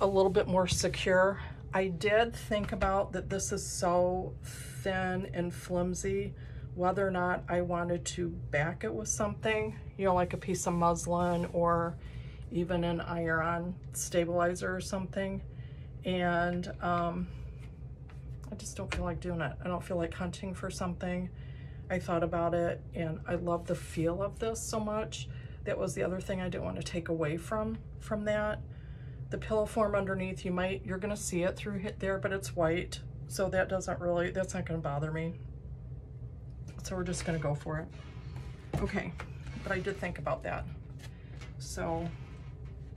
A: a little bit more secure. I did think about that this is so thin and flimsy, whether or not I wanted to back it with something, you know, like a piece of muslin or even an iron-on stabilizer or something. And I just don't feel like doing it. I don't feel like hunting for something. I thought about it and I love the feel of this so much. That was the other thing I didn't want to take away from that. The pillow form underneath, you're gonna see it through there, but it's white. So that's not gonna bother me. So we're just gonna go for it. Okay, but I did think about that. So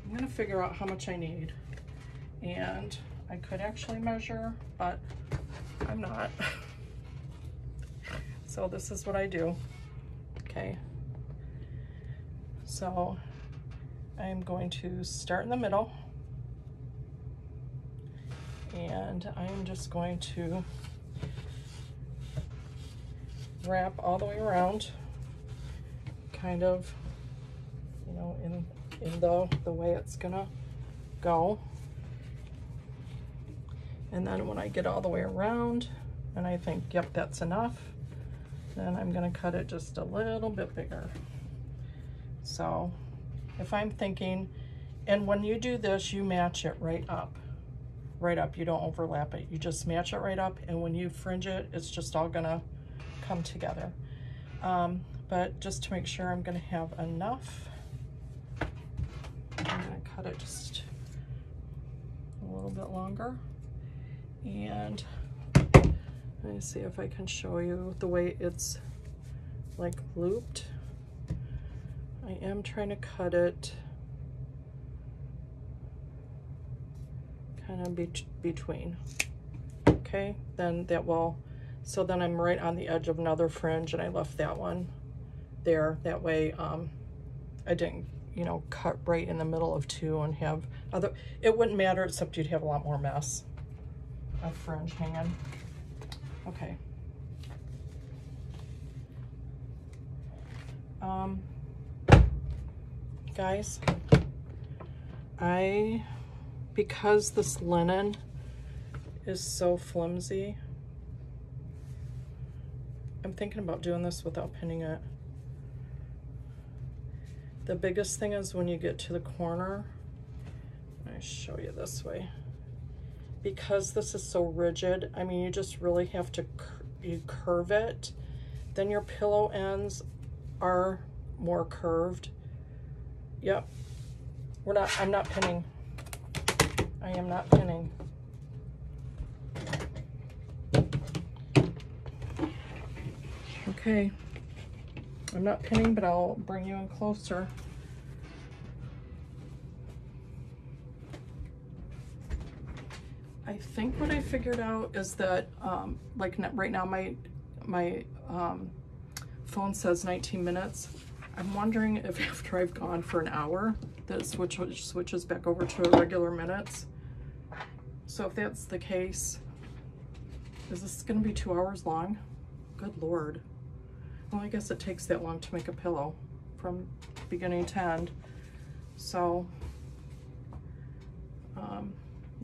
A: I'm gonna figure out how much I need. And I could actually measure, but I'm not. So this is what I do, okay? So I'm going to start in the middle, and I'm just going to wrap all the way around, kind of, you know, in the way it's gonna go. And then when I get all the way around and I think, yep, that's enough, then I'm gonna cut it just a little bit bigger. So if I'm thinking, and when you do this, you match it right up, you don't overlap it. You just match it right up, and when you fringe it, it's just all gonna come together. But just to make sure I'm gonna have enough, I'm gonna cut it just a little bit longer. And let me see if I can show you the way it's like looped. I am trying to cut it kind of between. Okay, then that will, so then I'm right on the edge of another fringe, and I left that one there. That way I didn't, you know, cut right in the middle of two and have other, it wouldn't matter, except you'd have a lot more mess of fringe hanging. Okay. Guys, because this linen is so flimsy, I'm thinking about doing this without pinning it. The biggest thing is when you get to the corner, I show you this way. Because this is so rigid, I mean, you just really have to, you curve it. Then your pillow ends are more curved. Yep, I'm not pinning. I am not pinning. Okay, I'm not pinning, but I'll bring you in closer. I think what I figured out is that, like right now my phone says 19 minutes. I'm wondering if after I've gone for an hour, that it switches back over to regular minutes. So if that's the case, is this gonna be 2 hours long? Good Lord. Well, I guess it takes that long to make a pillow from beginning to end. So,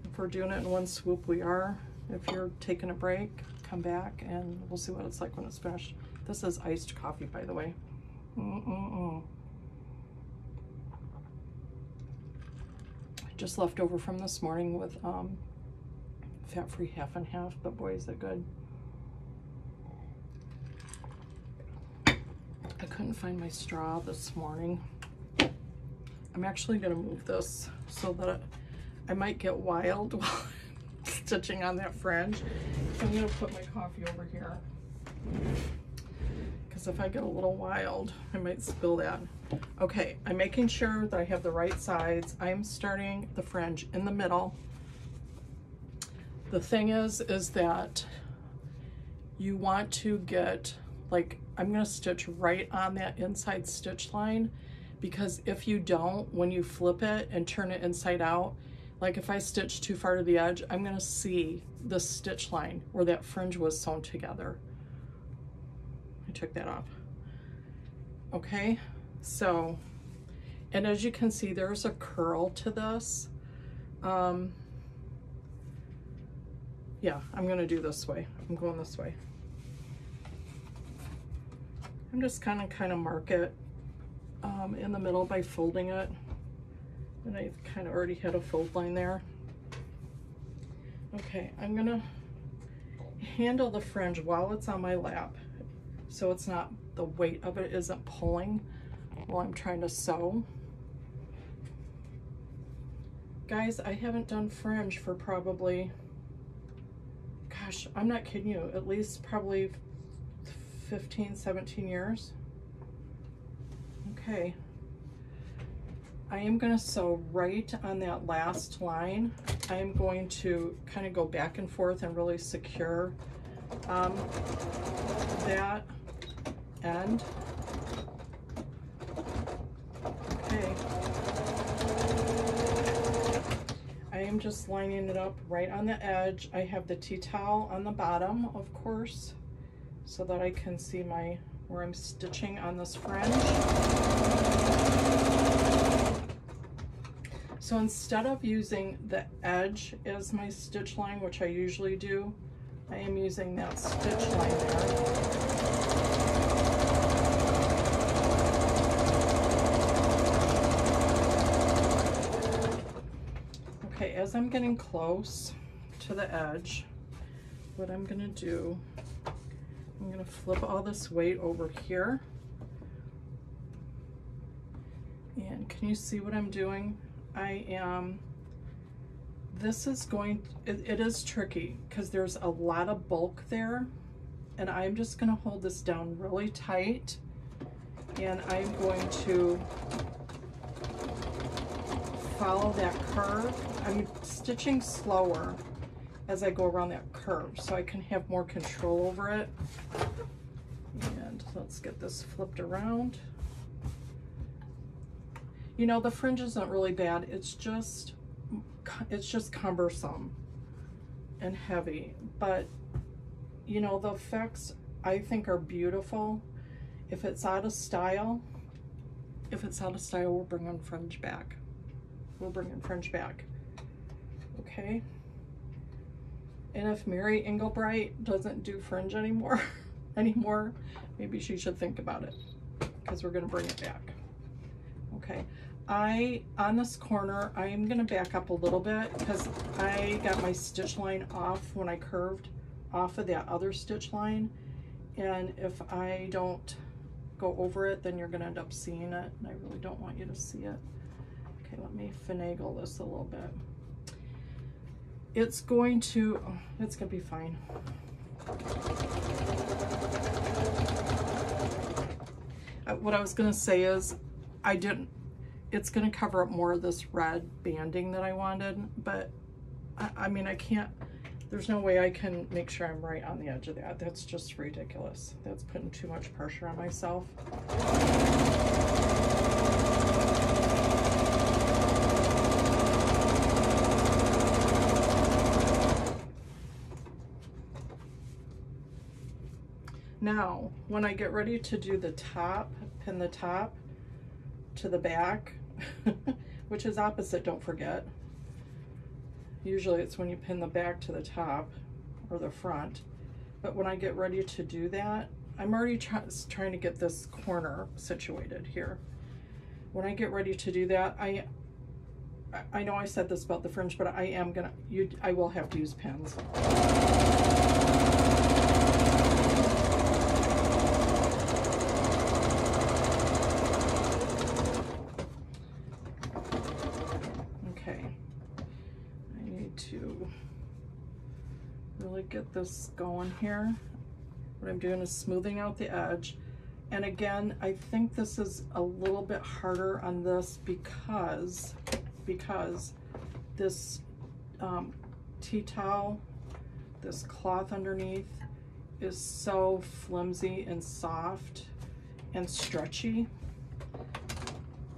A: if we're doing it in one swoop, we are. If you're taking a break, come back and we'll see what it's like when it's finished. This is iced coffee, by the way. Just left over from this morning with fat-free half and half, but boy, is it good. I couldn't find my straw this morning. I'm actually gonna move this so that I might get wild while stitching on that fringe. So I'm gonna put my coffee over here, because if I get a little wild, I might spill that. Okay, I'm making sure that I have the right sides. I'm starting the fringe in the middle. The thing is that you want to get, like, I'm gonna stitch right on that inside stitch line, because if you don't, when you flip it and turn it inside out, like if I stitch too far to the edge, I'm gonna see the stitch line where that fringe was sewn together. I took that off. Okay, so, and as you can see, there's a curl to this. Yeah, I'm gonna do this way. I'm going this way. I'm just kind of mark it in the middle by folding it. And I kind of already had a fold line there. Okay, I'm gonna handle the fringe while it's on my lap, so it's not, the weight of it isn't pulling while I'm trying to sew. Guys, I haven't done fringe for probably, gosh, I'm not kidding you, at least probably 15, 17 years. Okay. I am going to sew right on that last line. I am going to kind of go back and forth and really secure that end. Okay. I am just lining it up right on the edge. I have the tea towel on the bottom, of course, so that I can see where I'm stitching on this fringe. So instead of using the edge as my stitch line, which I usually do, I am using that stitch line there. Okay, as I'm getting close to the edge, what I'm gonna do, I'm gonna flip all this weight over here. And can you see what I'm doing? This is going, it is tricky because there's a lot of bulk there, and I'm just going to hold this down really tight, and I'm going to follow that curve. I'm stitching slower as I go around that curve so I can have more control over it. And let's get this flipped around. You know, the fringe isn't really bad. It's just cumbersome and heavy. But, you know, the effects I think are beautiful. If it's out of style, we're bringing fringe back. We're bringing fringe back. Okay. And if Mary Engelbreit doesn't do fringe anymore, maybe she should think about it, because we're going to bring it back. Okay. On this corner, I'm going to back up a little bit because I got my stitch line off when I curved off of that other stitch line, and if I don't go over it, then you're going to end up seeing it, and I really don't want you to see it. Okay, let me finagle this a little bit. It's going to be fine. What I was going to say is it's going to cover up more of this red banding that I wanted, but I mean, I can't, there's no way I can make sure I'm right on the edge of that. That's just ridiculous. That's putting too much pressure on myself. Now, when I get ready to do the top, pin the top to the back, which is opposite, don't forget. Usually it's when you pin the back to the top or the front. But when I get ready to do that, I'm already trying to get this corner situated here. When I get ready to do that, I know I said this about the fringe, but I will have to use pins. Get this going here. What I'm doing is smoothing out the edge, and again, I think this is a little bit harder on this because this tea towel, this cloth underneath, is so flimsy and soft and stretchy.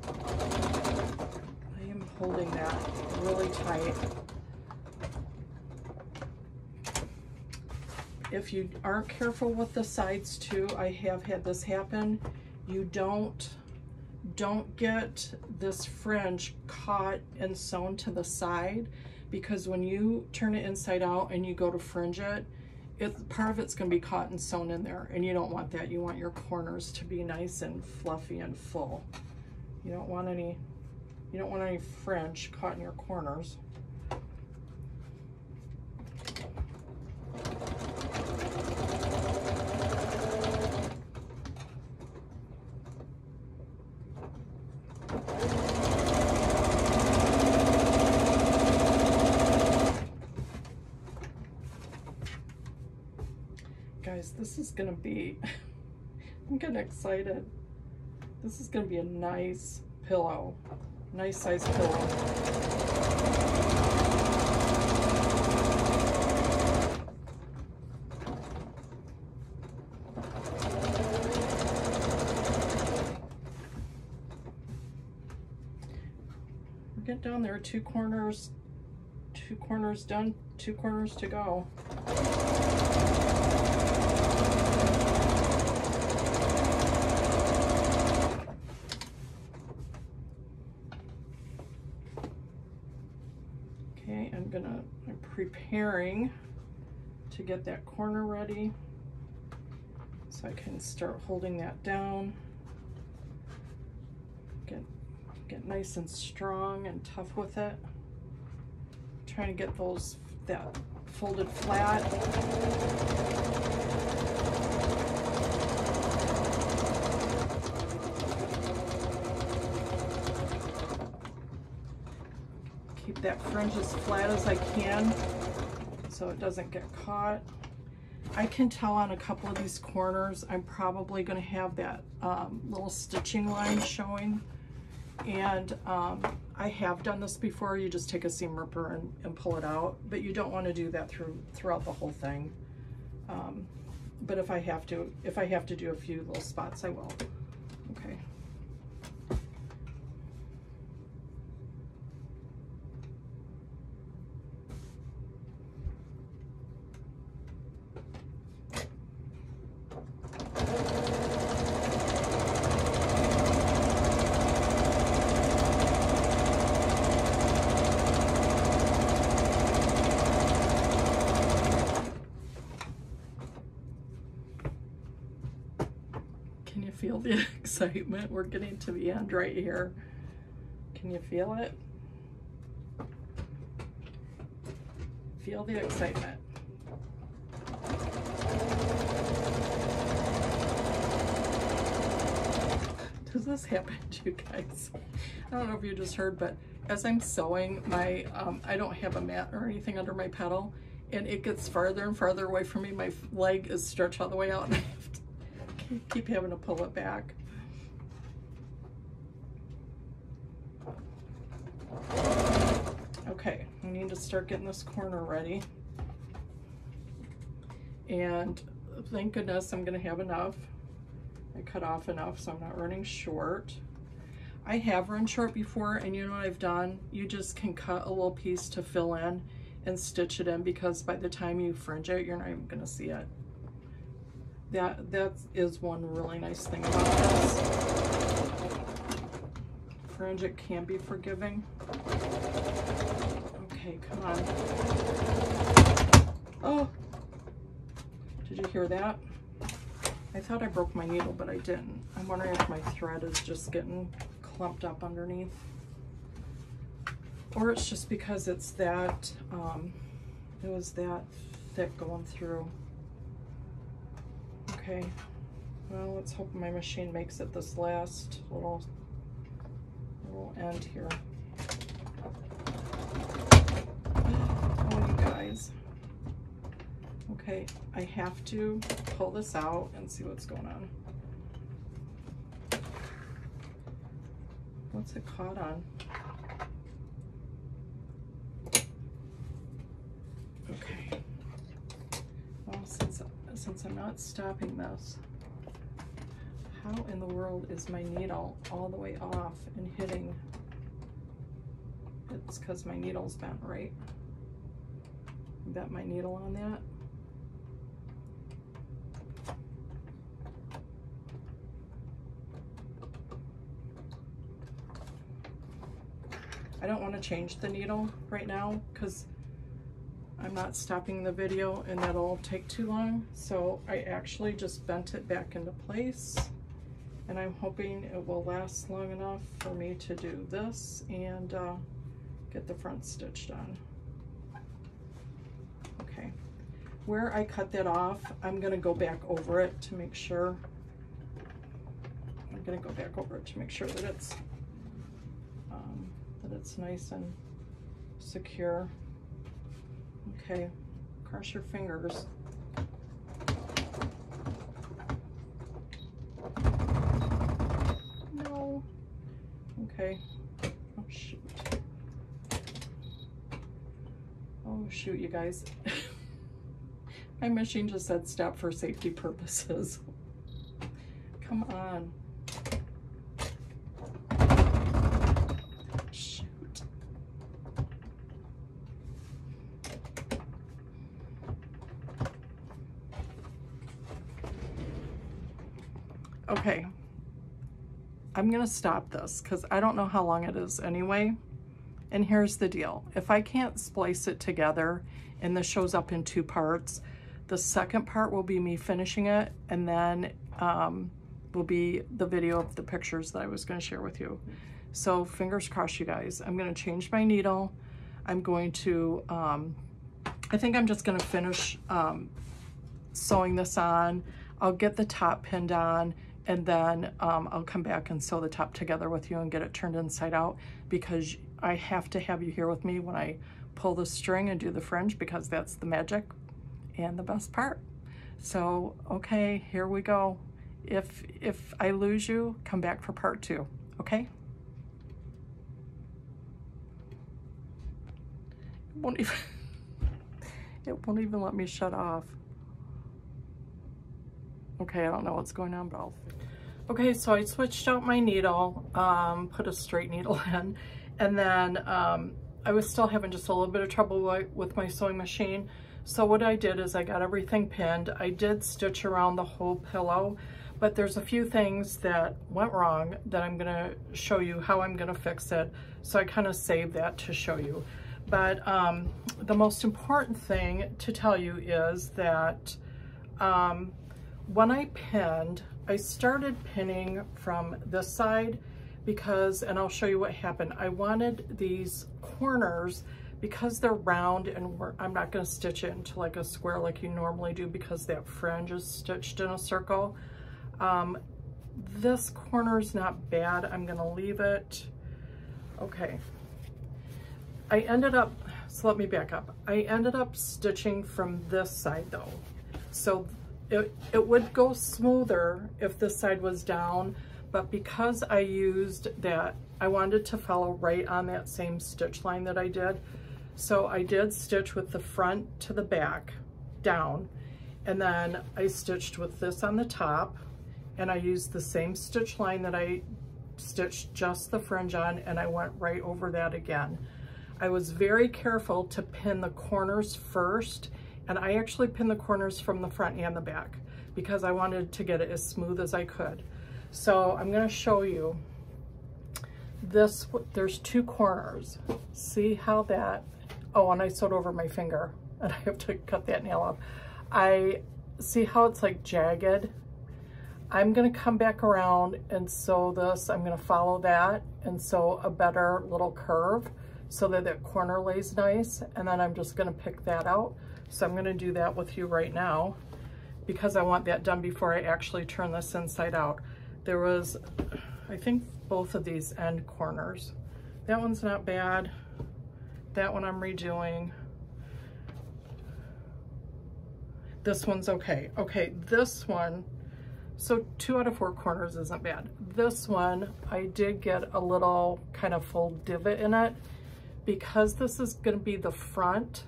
A: I am holding that really tight. If you aren't careful with the sides too, I have had this happen, you don't get this fringe caught and sewn to the side, because when you turn it inside out and you go to fringe it, part of it's going to be caught and sewn in there, and you don't want that. You want your corners to be nice and fluffy and full. You don't want any fringe caught in your corners. This is gonna be, I'm getting excited. This is gonna be a nice pillow, nice size pillow. We're getting down there, two corners done, 2 corners to go. Okay, I'm preparing to get that corner ready so I can start holding that down. Get nice and strong and tough with it. Trying to get that folded flat. Keep that fringe as flat as I can so it doesn't get caught. I can tell on a couple of these corners I'm probably going to have that little stitching line showing, and I have done this before. You just take a seam ripper and pull it out, but you don't want to do that throughout the whole thing. But if I have to do a few little spots, I will. Okay. Can you feel the excitement? We're getting to the end right here. Can you feel it? Feel the excitement. Does this happen to you guys? I don't know if you just heard, but as I'm sewing, my I don't have a mat or anything under my pedal, and it gets farther and farther away from me. My leg is stretched all the way out, and I have to keep having to pull it back. Okay, I need to start getting this corner ready. And thank goodness I'm gonna have enough. I cut off enough so I'm not running short. I have run short before, and you know what I've done? You just can cut a little piece to fill in and stitch it in, because by the time you fringe it, you're not even gonna see it. That is one really nice thing about this. Fringe, it can be forgiving. Okay, come on. Oh, did you hear that? I thought I broke my needle, but I didn't. I'm wondering if my thread is just getting clumped up underneath. Or it's just because it's that, it was that thick going through. Okay, well, let's hope my machine makes it this last little end here. Oh, you guys. Okay, I have to pull this out and see what's going on. What's it caught on? Okay. Well, since I'm not stopping this, how in the world is my needle all the way off and hitting? It's because my needle's bent, right? Bent my needle on that. I don't want to change the needle right now because I'm not stopping the video and that'll take too long. So I actually just bent it back into place, and I'm hoping it will last long enough for me to do this and get the front stitched on. Okay, where I cut that off, I'm gonna go back over it to make sure. I'm gonna go back over it to make sure that it's nice and secure. Okay, cross your fingers. okay? Oh, shoot. Oh, shoot, you guys. My machine just said stop for safety purposes. Come on. Shoot. Okay. I'm gonna stop this because I don't know how long it is anyway. And here's the deal. If I can't splice it together and this shows up in 2 parts, the second part will be me finishing it, and then will be the video of the pictures that I was gonna share with you. So fingers crossed, you guys. I'm gonna change my needle. I'm going to, I think I'm just gonna finish sewing this on. I'll get the top pinned on, and then I'll come back and sew the top together with you and get it turned inside out, because I have to have you here with me when I pull the string and do the fringe, because that's the magic and the best part. So, okay, here we go. If I lose you, come back for part 2, okay? It won't even let me shut off. Okay, I don't know what's going on, but okay, so I switched out my needle, put a straight needle in, and then I was still having just a little bit of trouble with my sewing machine. So what I did is I got everything pinned. I did stitch around the whole pillow, but there's a few things that went wrong that I'm gonna show you how I'm gonna fix it. So I kind of saved that to show you. But the most important thing to tell you is that when I pinned, I started pinning from this side because, and I'll show you what happened. I wanted these corners, because they're round, and I'm not gonna stitch it into like a square like you normally do because that fringe is stitched in a circle. This corner is not bad. I'm gonna leave it. Okay. I ended up, so let me back up. I ended up stitching from this side though. So it would go smoother if this side was down, but because I used that, I wanted to follow right on that same stitch line that I did. So I did stitch with the front to the back down, and then I stitched with this on the top, and I used the same stitch line that I stitched just the fringe on, and I went right over that again. I was very careful to pin the corners first, and I actually pinned the corners from the front and the back because I wanted to get it as smooth as I could. So I'm going to show you this. There's 2 corners. See how that, oh, and I sewed over my finger and I have to cut that nail off. I see how it's like jagged. I'm going to come back around and sew this. I'm going to follow that and sew a better little curve so that that corner lays nice, and then I'm just going to pick that out. So I'm going to do that with you right now because I want that done before I actually turn this inside out. There was, I think, both of these end corners. That one's not bad. That one I'm redoing. This one's okay. Okay, this one, so 2 out of 4 corners isn't bad. This one, I did get a little kind of full divot in it. Because this is going to be the front,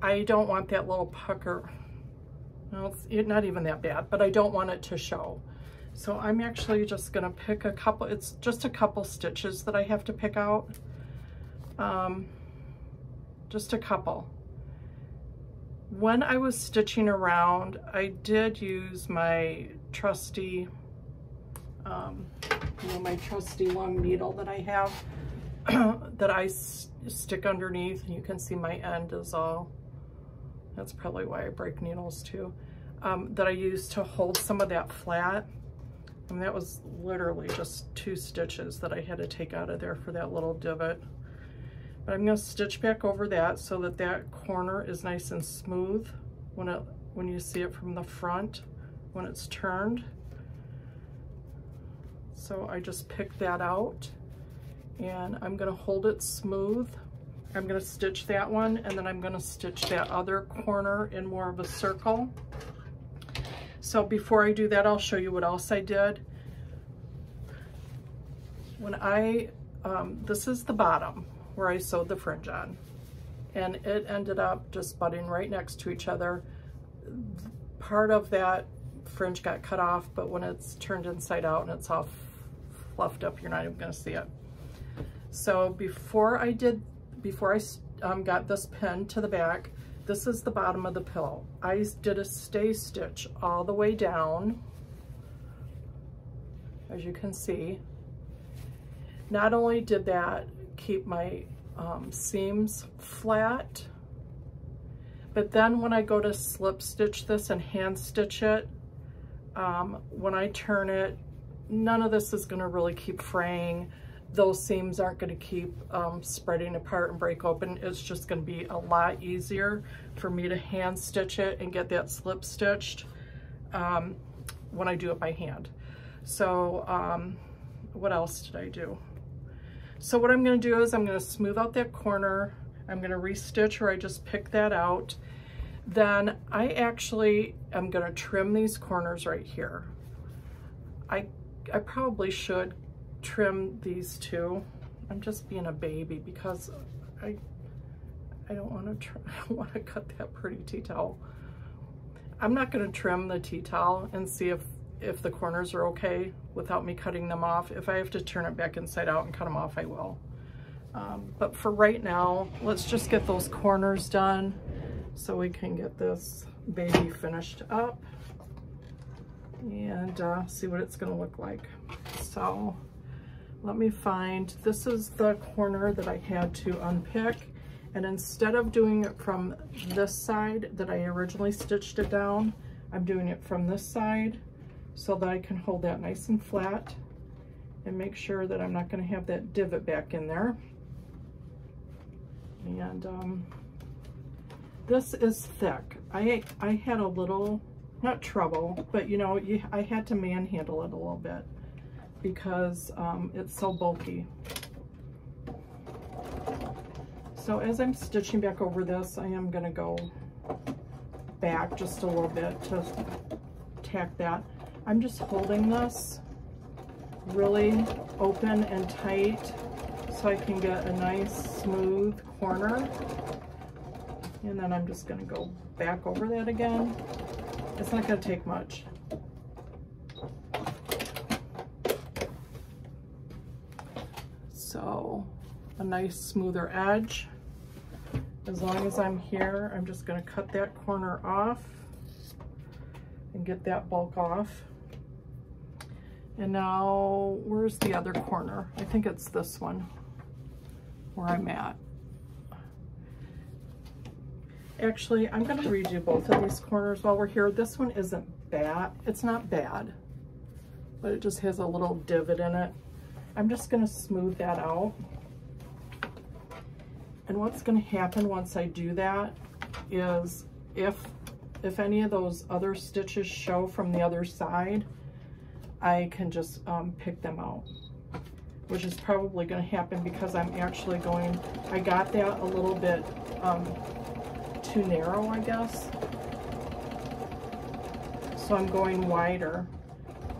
A: I don't want that little pucker. Well, it's not even that bad, but I don't want it to show. So I'm actually just going to pick a couple, it's just a couple stitches that I have to pick out. Just a couple. When I was stitching around, I did use my trusty, my trusty long needle that I have that I stick underneath, and you can see my end is all, that's probably why I break needles too, that I use to hold some of that flat. And that was literally just 2 stitches that I had to take out of there for that little divot. But I'm going to stitch back over that so that that corner is nice and smooth when you see it from the front, when it's turned. So I just pick that out, and I'm going to hold it smooth. I'm going to stitch that one, and then I'm going to stitch that other corner in more of a circle. So before I do that, I'll show you what else I did. When I this is the bottom where I sewed the fringe on, and it ended up just butting right next to each other. Part of that fringe got cut off, but when it's turned inside out and it's all fluffed up, you're not even going to see it. So before I got this pinned to the back, this is the bottom of the pillow. I did a stay stitch all the way down, as you can see. Not only did that keep my seams flat, but then when I go to slip stitch this and hand stitch it, when I turn it, none of this is going to really keep fraying. Those seams aren't going to keep spreading apart and break open. It's just going to be a lot easier for me to hand stitch it and get that slip stitched when I do it by hand. So what else did I do? So what I'm going to do is I'm going to smooth out that corner. I'm going to restitch where I just picked that out. Then I actually am going to trim these corners right here. I probably should trim these two. I'm just being a baby because I don't want to cut that pretty tea towel. I'm not going to trim the tea towel and see if the corners are okay without me cutting them off. If I have to turn it back inside out and cut them off, I will. But for right now, let's just get those corners done so we can get this baby finished up and see what it's going to look like. So let me find, this is the corner that I had to unpick, and instead of doing it from this side that I originally stitched it down, I'm doing it from this side so that I can hold that nice and flat and make sure that I'm not going to have that divot back in there. And this is thick. I had a little, not trouble, but you know, I had to manhandle it a little bit because it's so bulky. So as I'm stitching back over this, I am going to go back just a little bit to tack that. I'm just holding this really open and tight so I can get a nice smooth corner. And then I'm just going to go back over that again. It's not going to take much. So a nice smoother edge. As long as I'm here, I'm just going to cut that corner off and get that bulk off. And now, where's the other corner? I think it's this one where I'm at. Actually, I'm going to redo both of these corners while we're here. This one isn't bad. It's not bad, but it just has a little divot in it. I'm just going to smooth that out. And what's going to happen once I do that is if any of those other stitches show from the other side, I can just pick them out, which is probably going to happen because I'm actually going, I got that a little bit too narrow, I guess. So I'm going wider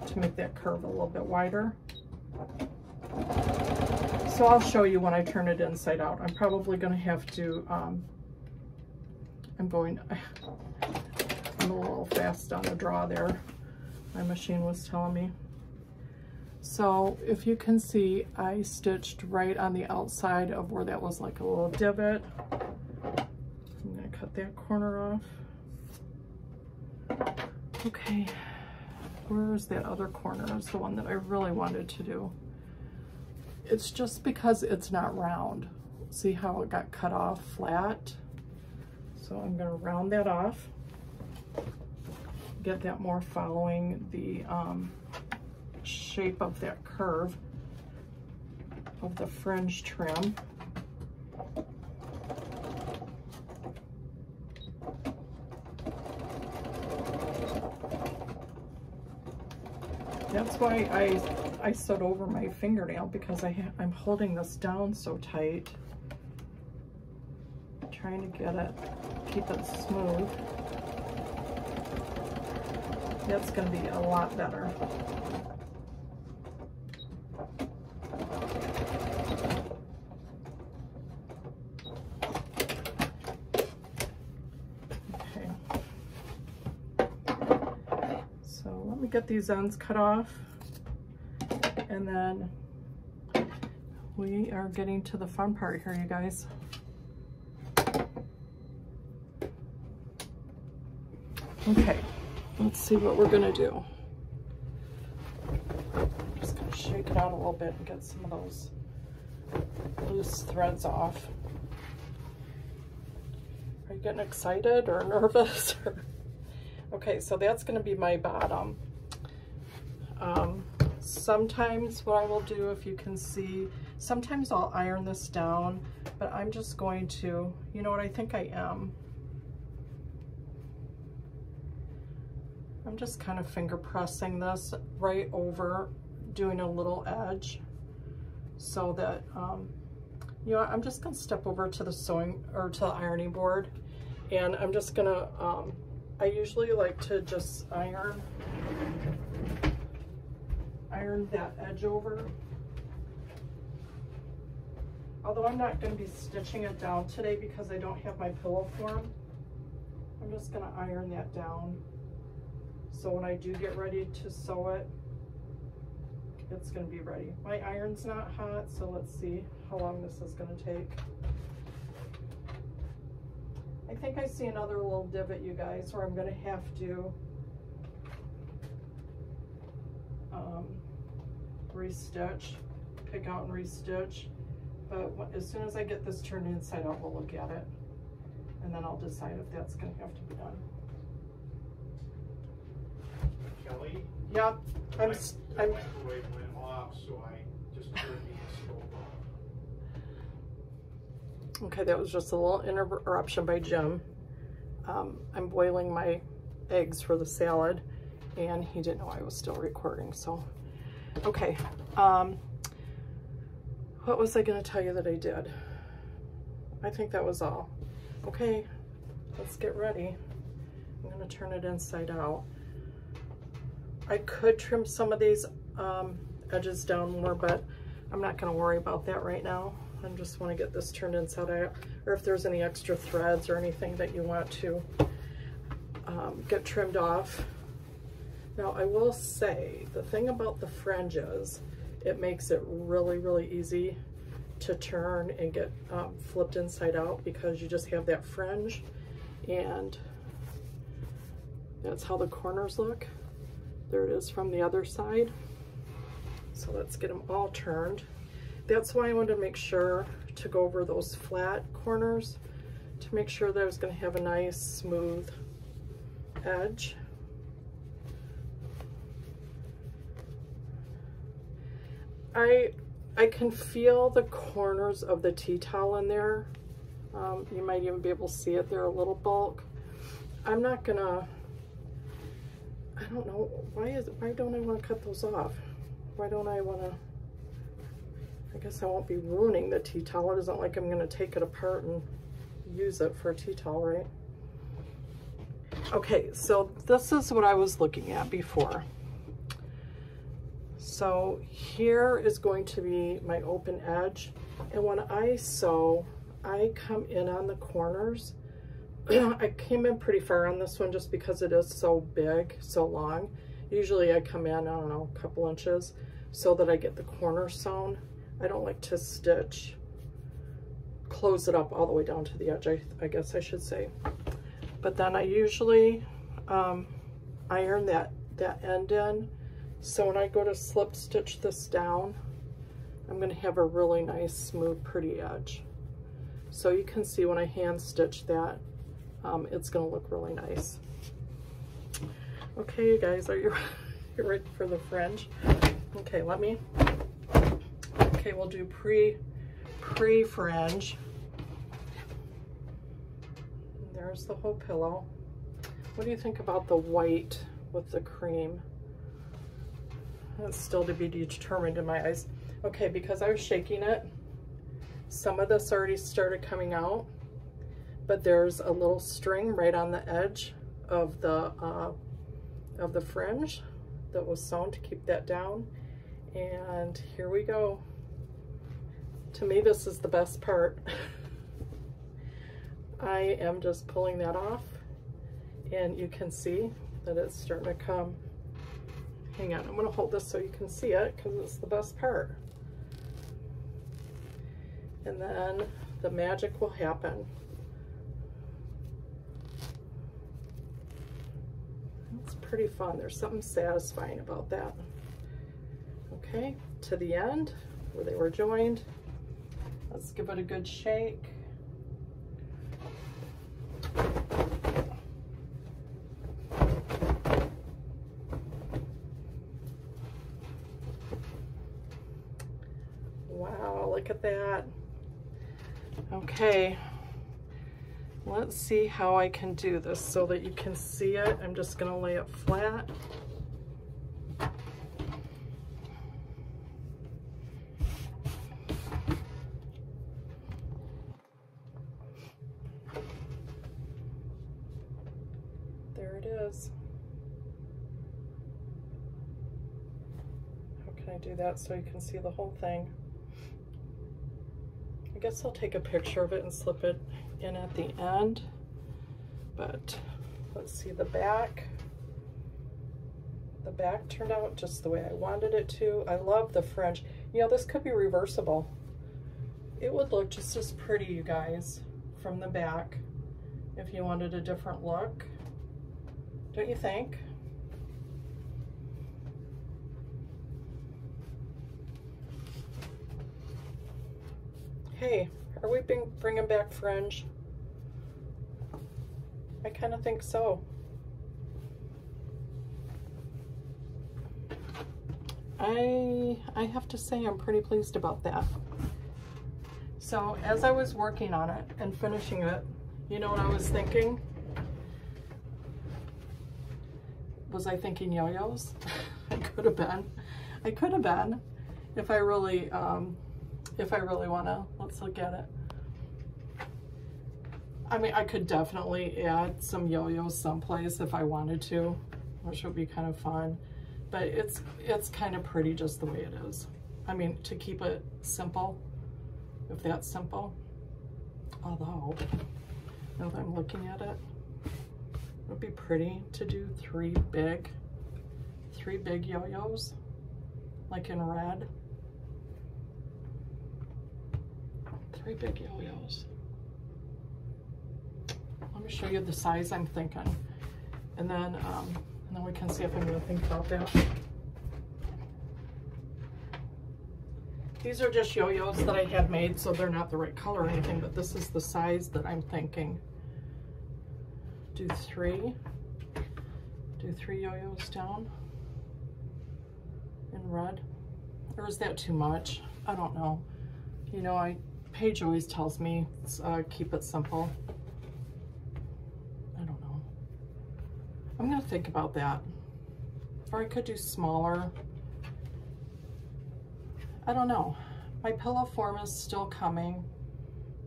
A: to make that curve a little bit wider. So I'll show you when I turn it inside out. I'm probably going to have to, I'm a little fast on the draw there. My machine was telling me. So if you can see, I stitched right on the outside of where that was like a little divot. I'm going to cut that corner off. Okay, where's that other corner? Is the one that I really wanted to do. It's just because it's not round. See how it got cut off flat? So I'm going to round that off. Get that more following the shape of that curve of the fringe trim. That's why I sewed over my fingernail, because I'm holding this down so tight, trying to get it, keep it smooth. That's going to be a lot better. get these ends cut off, and then we are getting to the fun part here, you guys. Okay, let's see what we're gonna do. I'm just gonna shake it out a little bit and get some of those loose threads off. Are you getting excited or nervous? Okay, so that's gonna be my bottom. Sometimes what I will do, if you can see, sometimes I'll iron this down, but I'm just going to, you know what, I think I am. I'm just kind of finger pressing this right over, doing a little edge, so that, you know, I'm just gonna step over to the sewing, or to the ironing board, and I'm just gonna, I usually like to just iron that edge over. Although I'm not going to be stitching it down today because I don't have my pillow form. I'm just going to iron that down, so when I do get ready to sew it, it's going to be ready. My iron's not hot, so let's see how long this is going to take. I think I see another little divot, you guys, where I'm going to have to restitch, pick out and restitch. But as soon as I get this turned inside out, we'll look at it, and then I'll decide if that's going to have to be done.
B: Kelly?
A: Yep.
B: The microwave went off, so I just turned the stove off.
A: Okay, that was just a little interruption by Jim. I'm boiling my eggs for the salad, and he didn't know I was still recording, so. Okay, what was I gonna tell you that I did? I think that was all. Okay, let's get ready. I'm gonna turn it inside out. I could trim some of these edges down more, but I'm not gonna worry about that right now. I just wanna get this turned inside out, or if there's any extra threads or anything that you want to get trimmed off. Now, I will say, the thing about the fringes, it makes it really, really easy to turn and get flipped inside out, because you just have that fringe, and that's how the corners look. There it is from the other side. So let's get them all turned. That's why I wanted to make sure to go over those flat corners, to make sure that I was going to have a nice, smooth edge. I can feel the corners of the tea towel in there. You might even be able to see it there, a little bulk. I'm not gonna, I don't know, why don't I want to cut those off? Why don't I want to, I guess I won't be ruining the tea towel. It isn't like I'm going to take it apart and use it for a tea towel, right? Okay, so this is what I was looking at before. So here is going to be my open edge, and when I sew, I come in on the corners. I came in pretty far on this one just because it is so big, so long. Usually I come in, I don't know, a couple inches, so that I get the corners sewn. I don't like to stitch, close it up all the way down to the edge, I guess I should say. But then I usually iron that end in. So when I go to slip stitch this down, I'm going to have a really nice, smooth, pretty edge. So you can see when I hand stitch that, it's going to look really nice. Okay, you guys, are you ready for the fringe? Okay, okay, we'll do pre-fringe. There's the whole pillow. What do you think about the white with the cream? That's still to be determined in my eyes. Okay, because I was shaking it, some of this already started coming out, but there's a little string right on the edge of the fringe that was sewn to keep that down. And here we go. To me, this is the best part. I am just pulling that off, and you can see that it's starting to come hang on, I'm gonna hold this so you can see it because it's the best part. And then the magic will happen. It's pretty fun. There's something satisfying about that. Okay, to the end where they were joined. Let's give it a good shake. Wow, look at that. Okay, let's see how I can do this so that you can see it. I'm just gonna lay it flat. There it is. How can I do that so you can see the whole thing? I guess I'll take a picture of it and slip it in at the end, but let's see the back. The back turned out just the way I wanted it to. I love the fringe. You know, this could be reversible. It would look just as pretty, you guys, from the back if you wanted a different look. Don't you think? Hey, are we bringing back fringe? I kind of think so. I have to say I'm pretty pleased about that. So as I was working on it and finishing it, you know what I was thinking? Was I thinking yo-yos? I could have been. I could have been if I really wanna. Let's look at it. I mean, I could definitely add some yo-yos someplace if I wanted to, which would be kind of fun. But it's kind of pretty just the way it is. I mean, to keep it simple, if that's simple. Although, now that I'm looking at it, it would be pretty to do three big yo-yos, like in red. 3 big yo-yos. Let me show you the size I'm thinking, and then we can see if I'm gonna think about that. These are just yo-yos that I had made, so they're not the right color or anything, but this is the size that I'm thinking. Do three yo-yos down in red, or is that too much? I don't know. You know, Paige always tells me keep it simple. I don't know. I'm gonna think about that. Or I could do smaller. I don't know. My pillow form is still coming.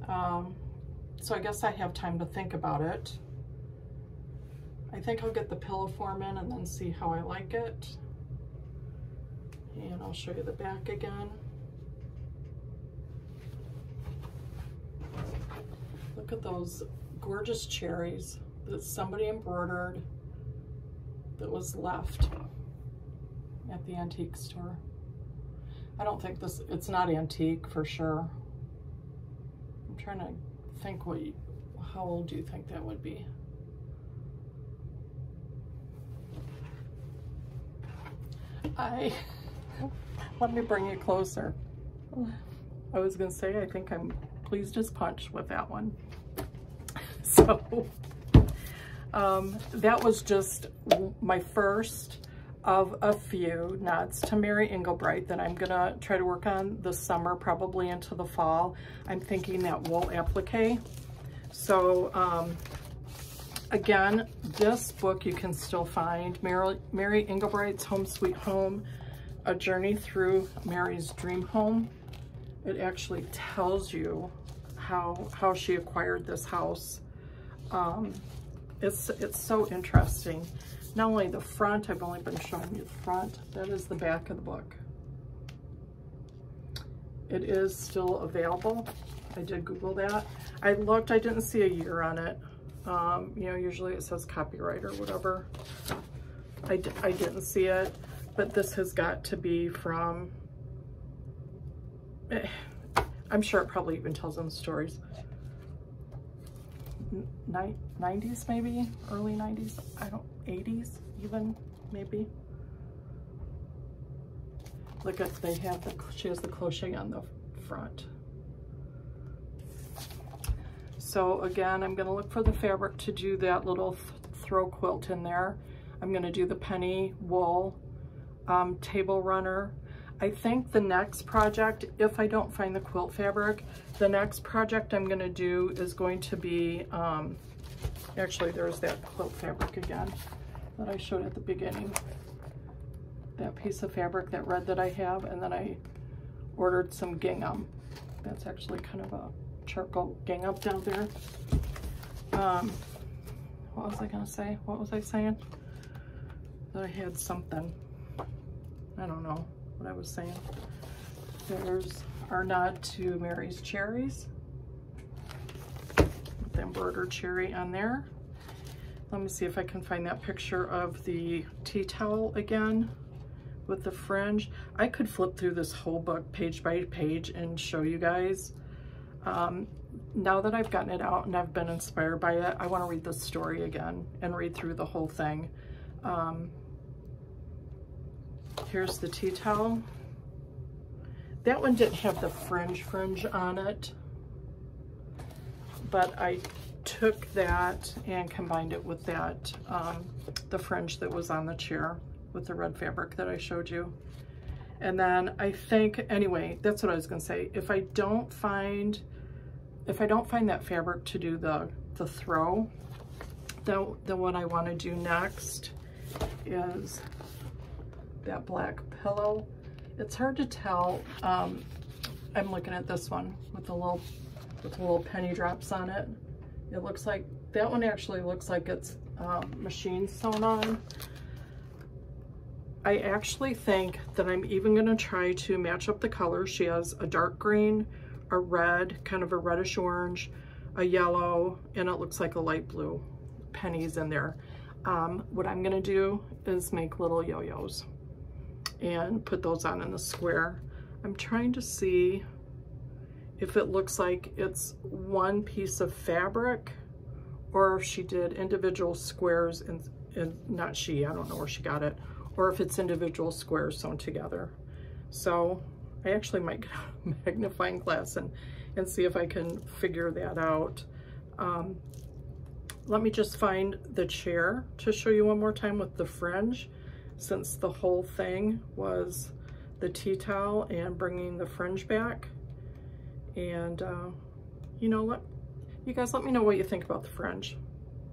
A: So I guess I have time to think about it. I think I'll get the pillow form in and then see how I like it. And I'll show you the back again. Look at those gorgeous cherries that somebody embroidered that was left at the antique store. I don't think it's not antique for sure. I'm trying to think how old do you think that would be? Let me bring you closer. I was gonna say, I think I'm pleased as punch with that one. So, that was just my first of a few nods to Mary Engelbreit that I'm gonna try to work on this summer, probably into the fall. I'm thinking that wool applique. So, again, this book you can still find, Mary Engelbreit's Home Sweet Home, A Journey Through Mary's Dream Home. It actually tells you how she acquired this house. It's so interesting. Not only the front, I've only been showing you the front, that is the back of the book. It is still available. I did Google that. I looked, I didn't see a year on it. You know, usually it says copyright or whatever. I didn't see it. but this has got to be from, I'm sure it probably even tells them stories. 90s maybe, early 90s, 80s even, maybe. Look at, she has the crochet on the front. So again, I'm gonna look for the fabric to do that little throw quilt in there. I'm gonna do the penny wool table runner. I think the next project, if I don't find the quilt fabric, the next project I'm gonna do is going to be, actually there's that quilt fabric again that I showed at the beginning. That piece of fabric, that red that I have, and then I ordered some gingham. That's actually kind of a charcoal gingham down there. What was I gonna say? What was I saying? That I had something. I don't know what I was saying. There's our nod to Mary's cherries. With the embroidered cherry on there. Let me see if I can find that picture of the tea towel again with the fringe. I could flip through this whole book page by page and show you guys. Now that I've gotten it out and I've been inspired by it, I want to read the story again and read through the whole thing. Here's the tea towel. That one didn't have the fringe on it, but I took that and combined it with that, the fringe that was on the chair with the red fabric that I showed you. And then I think, anyway, that's what I was gonna say. If I don't find that fabric to do the throw, then what I wanna do next is that black pillow. It's hard to tell. I'm looking at this one with the little penny drops on it. It looks like, that one actually looks like it's machine sewn on. I actually think that I'm even gonna try to match up the colors. She has a dark green, a red, kind of a reddish orange, a yellow, and it looks like a light blue pennies in there. What I'm gonna do is make little yo-yos and put those on in the square. I'm trying to see if it looks like it's one piece of fabric or if she did individual squares and not she, I don't know where she got it, or if it's individual squares sewn together. So I actually might get a magnifying glass and see if I can figure that out. Let me just find the chair to show you one more time with the fringe, since the whole thing was the tea towel and bringing the fringe back. And you know, you guys let me know what you think about the fringe.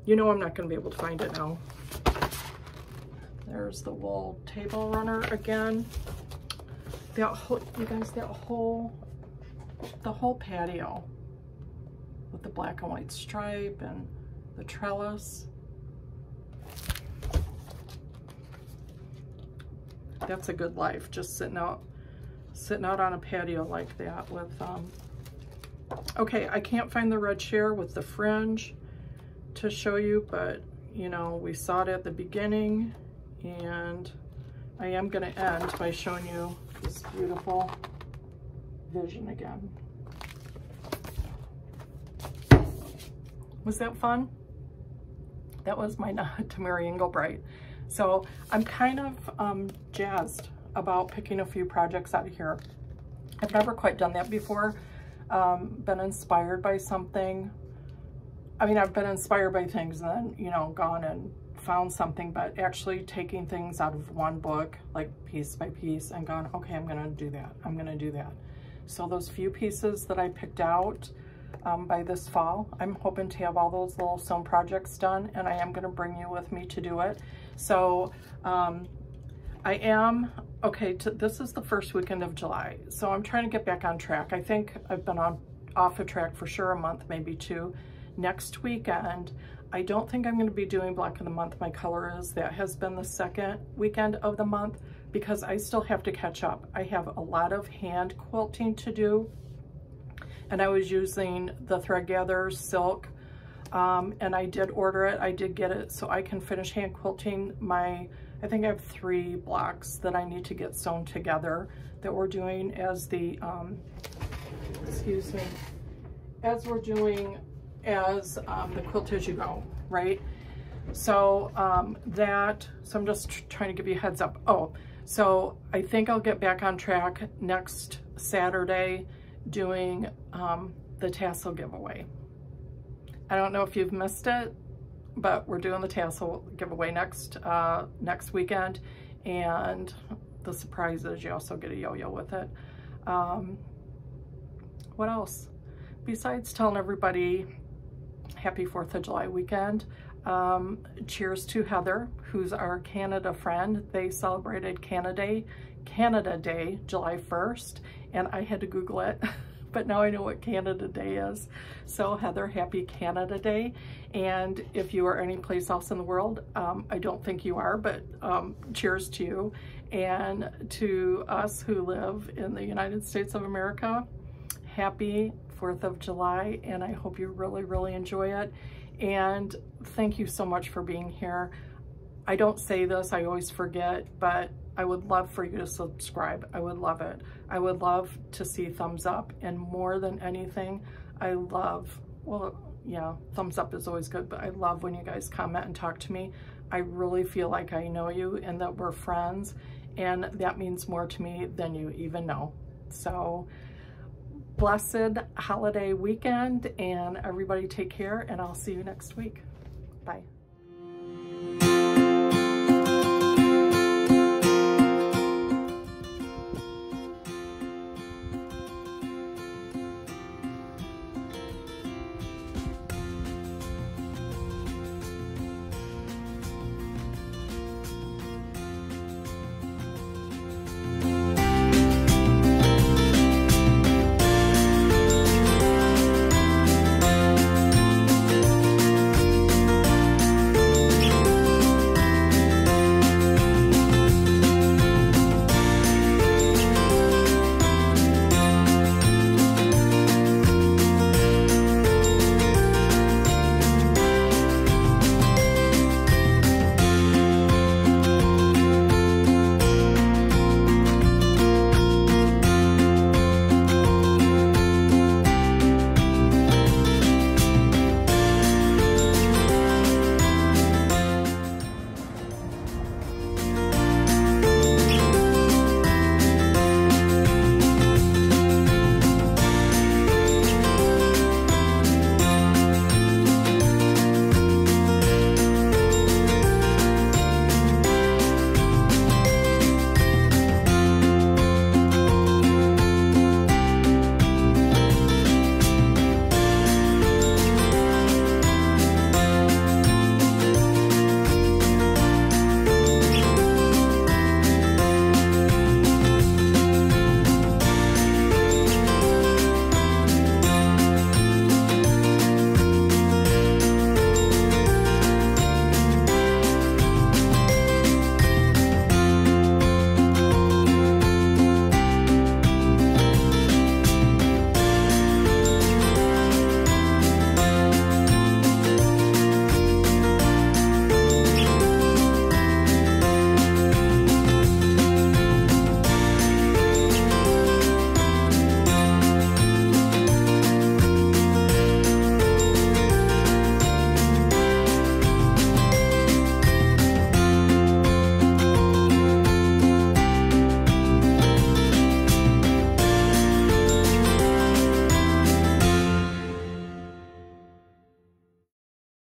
A: You know I'm not going to be able to find it now. There's the wool table runner again. That whole, you guys, the whole patio with the black and white stripe and the trellis. That's a good life, just sitting out on a patio like that with, okay, I can't find the red chair with the fringe to show you, but you know, we saw it at the beginning, and I am gonna end by showing you this beautiful vision again. Was that fun? That was my nod to Mary Engelbreit. So I'm kind of jazzed about picking a few projects out of here. I've never quite done that before. Been inspired by something. I mean, I've been inspired by things and then, you know, gone and found something, but actually taking things out of one book, like piece by piece, and gone, okay, I'm gonna do that, I'm gonna do that. So those few pieces that I picked out by this fall, I'm hoping to have all those little sewn projects done, and I am gonna bring you with me to do it. So I am, okay, this is the first weekend of July, so I'm trying to get back on track. I think I've been off of track for sure a month, maybe two. Next weekend, I don't think I'm going to be doing Black of the Month, My Color Is. That has been the second weekend of the month because I still have to catch up. I have a lot of hand quilting to do, and I was using the Thread Gather silk, and I did order it. I did get it so I can finish hand quilting my I think I have 3 blocks that I need to get sewn together that we're doing as the, excuse me, as we're doing as the Quilt As You Go, right? So so I'm just trying to give you a heads up. Oh, so I think I'll get back on track next Saturday doing the tassel giveaway. I don't know if you've missed it, but we're doing the tassel giveaway next weekend, and the surprise is you also get a yo-yo with it. What else? Besides telling everybody happy 4th of July weekend, cheers to Heather, who's our Canada friend. They celebrated Canada Day, July 1st, and I had to Google it, but now I know what Canada Day is. So Heather, happy Canada Day. And if you are any place else in the world, I don't think you are, but cheers to you. And to us who live in the United States of America, happy 4th of July, and I hope you really, really enjoy it. And thank you so much for being here. I don't say this, I always forget, but I would love for you to subscribe. I would love it. I would love to see thumbs up, and more than anything, I love, well, yeah, thumbs up is always good, but I love when you guys comment and talk to me. I really feel like I know you and that we're friends, and that means more to me than you even know. So, blessed holiday weekend, and everybody take care, and I'll see you next week. Bye.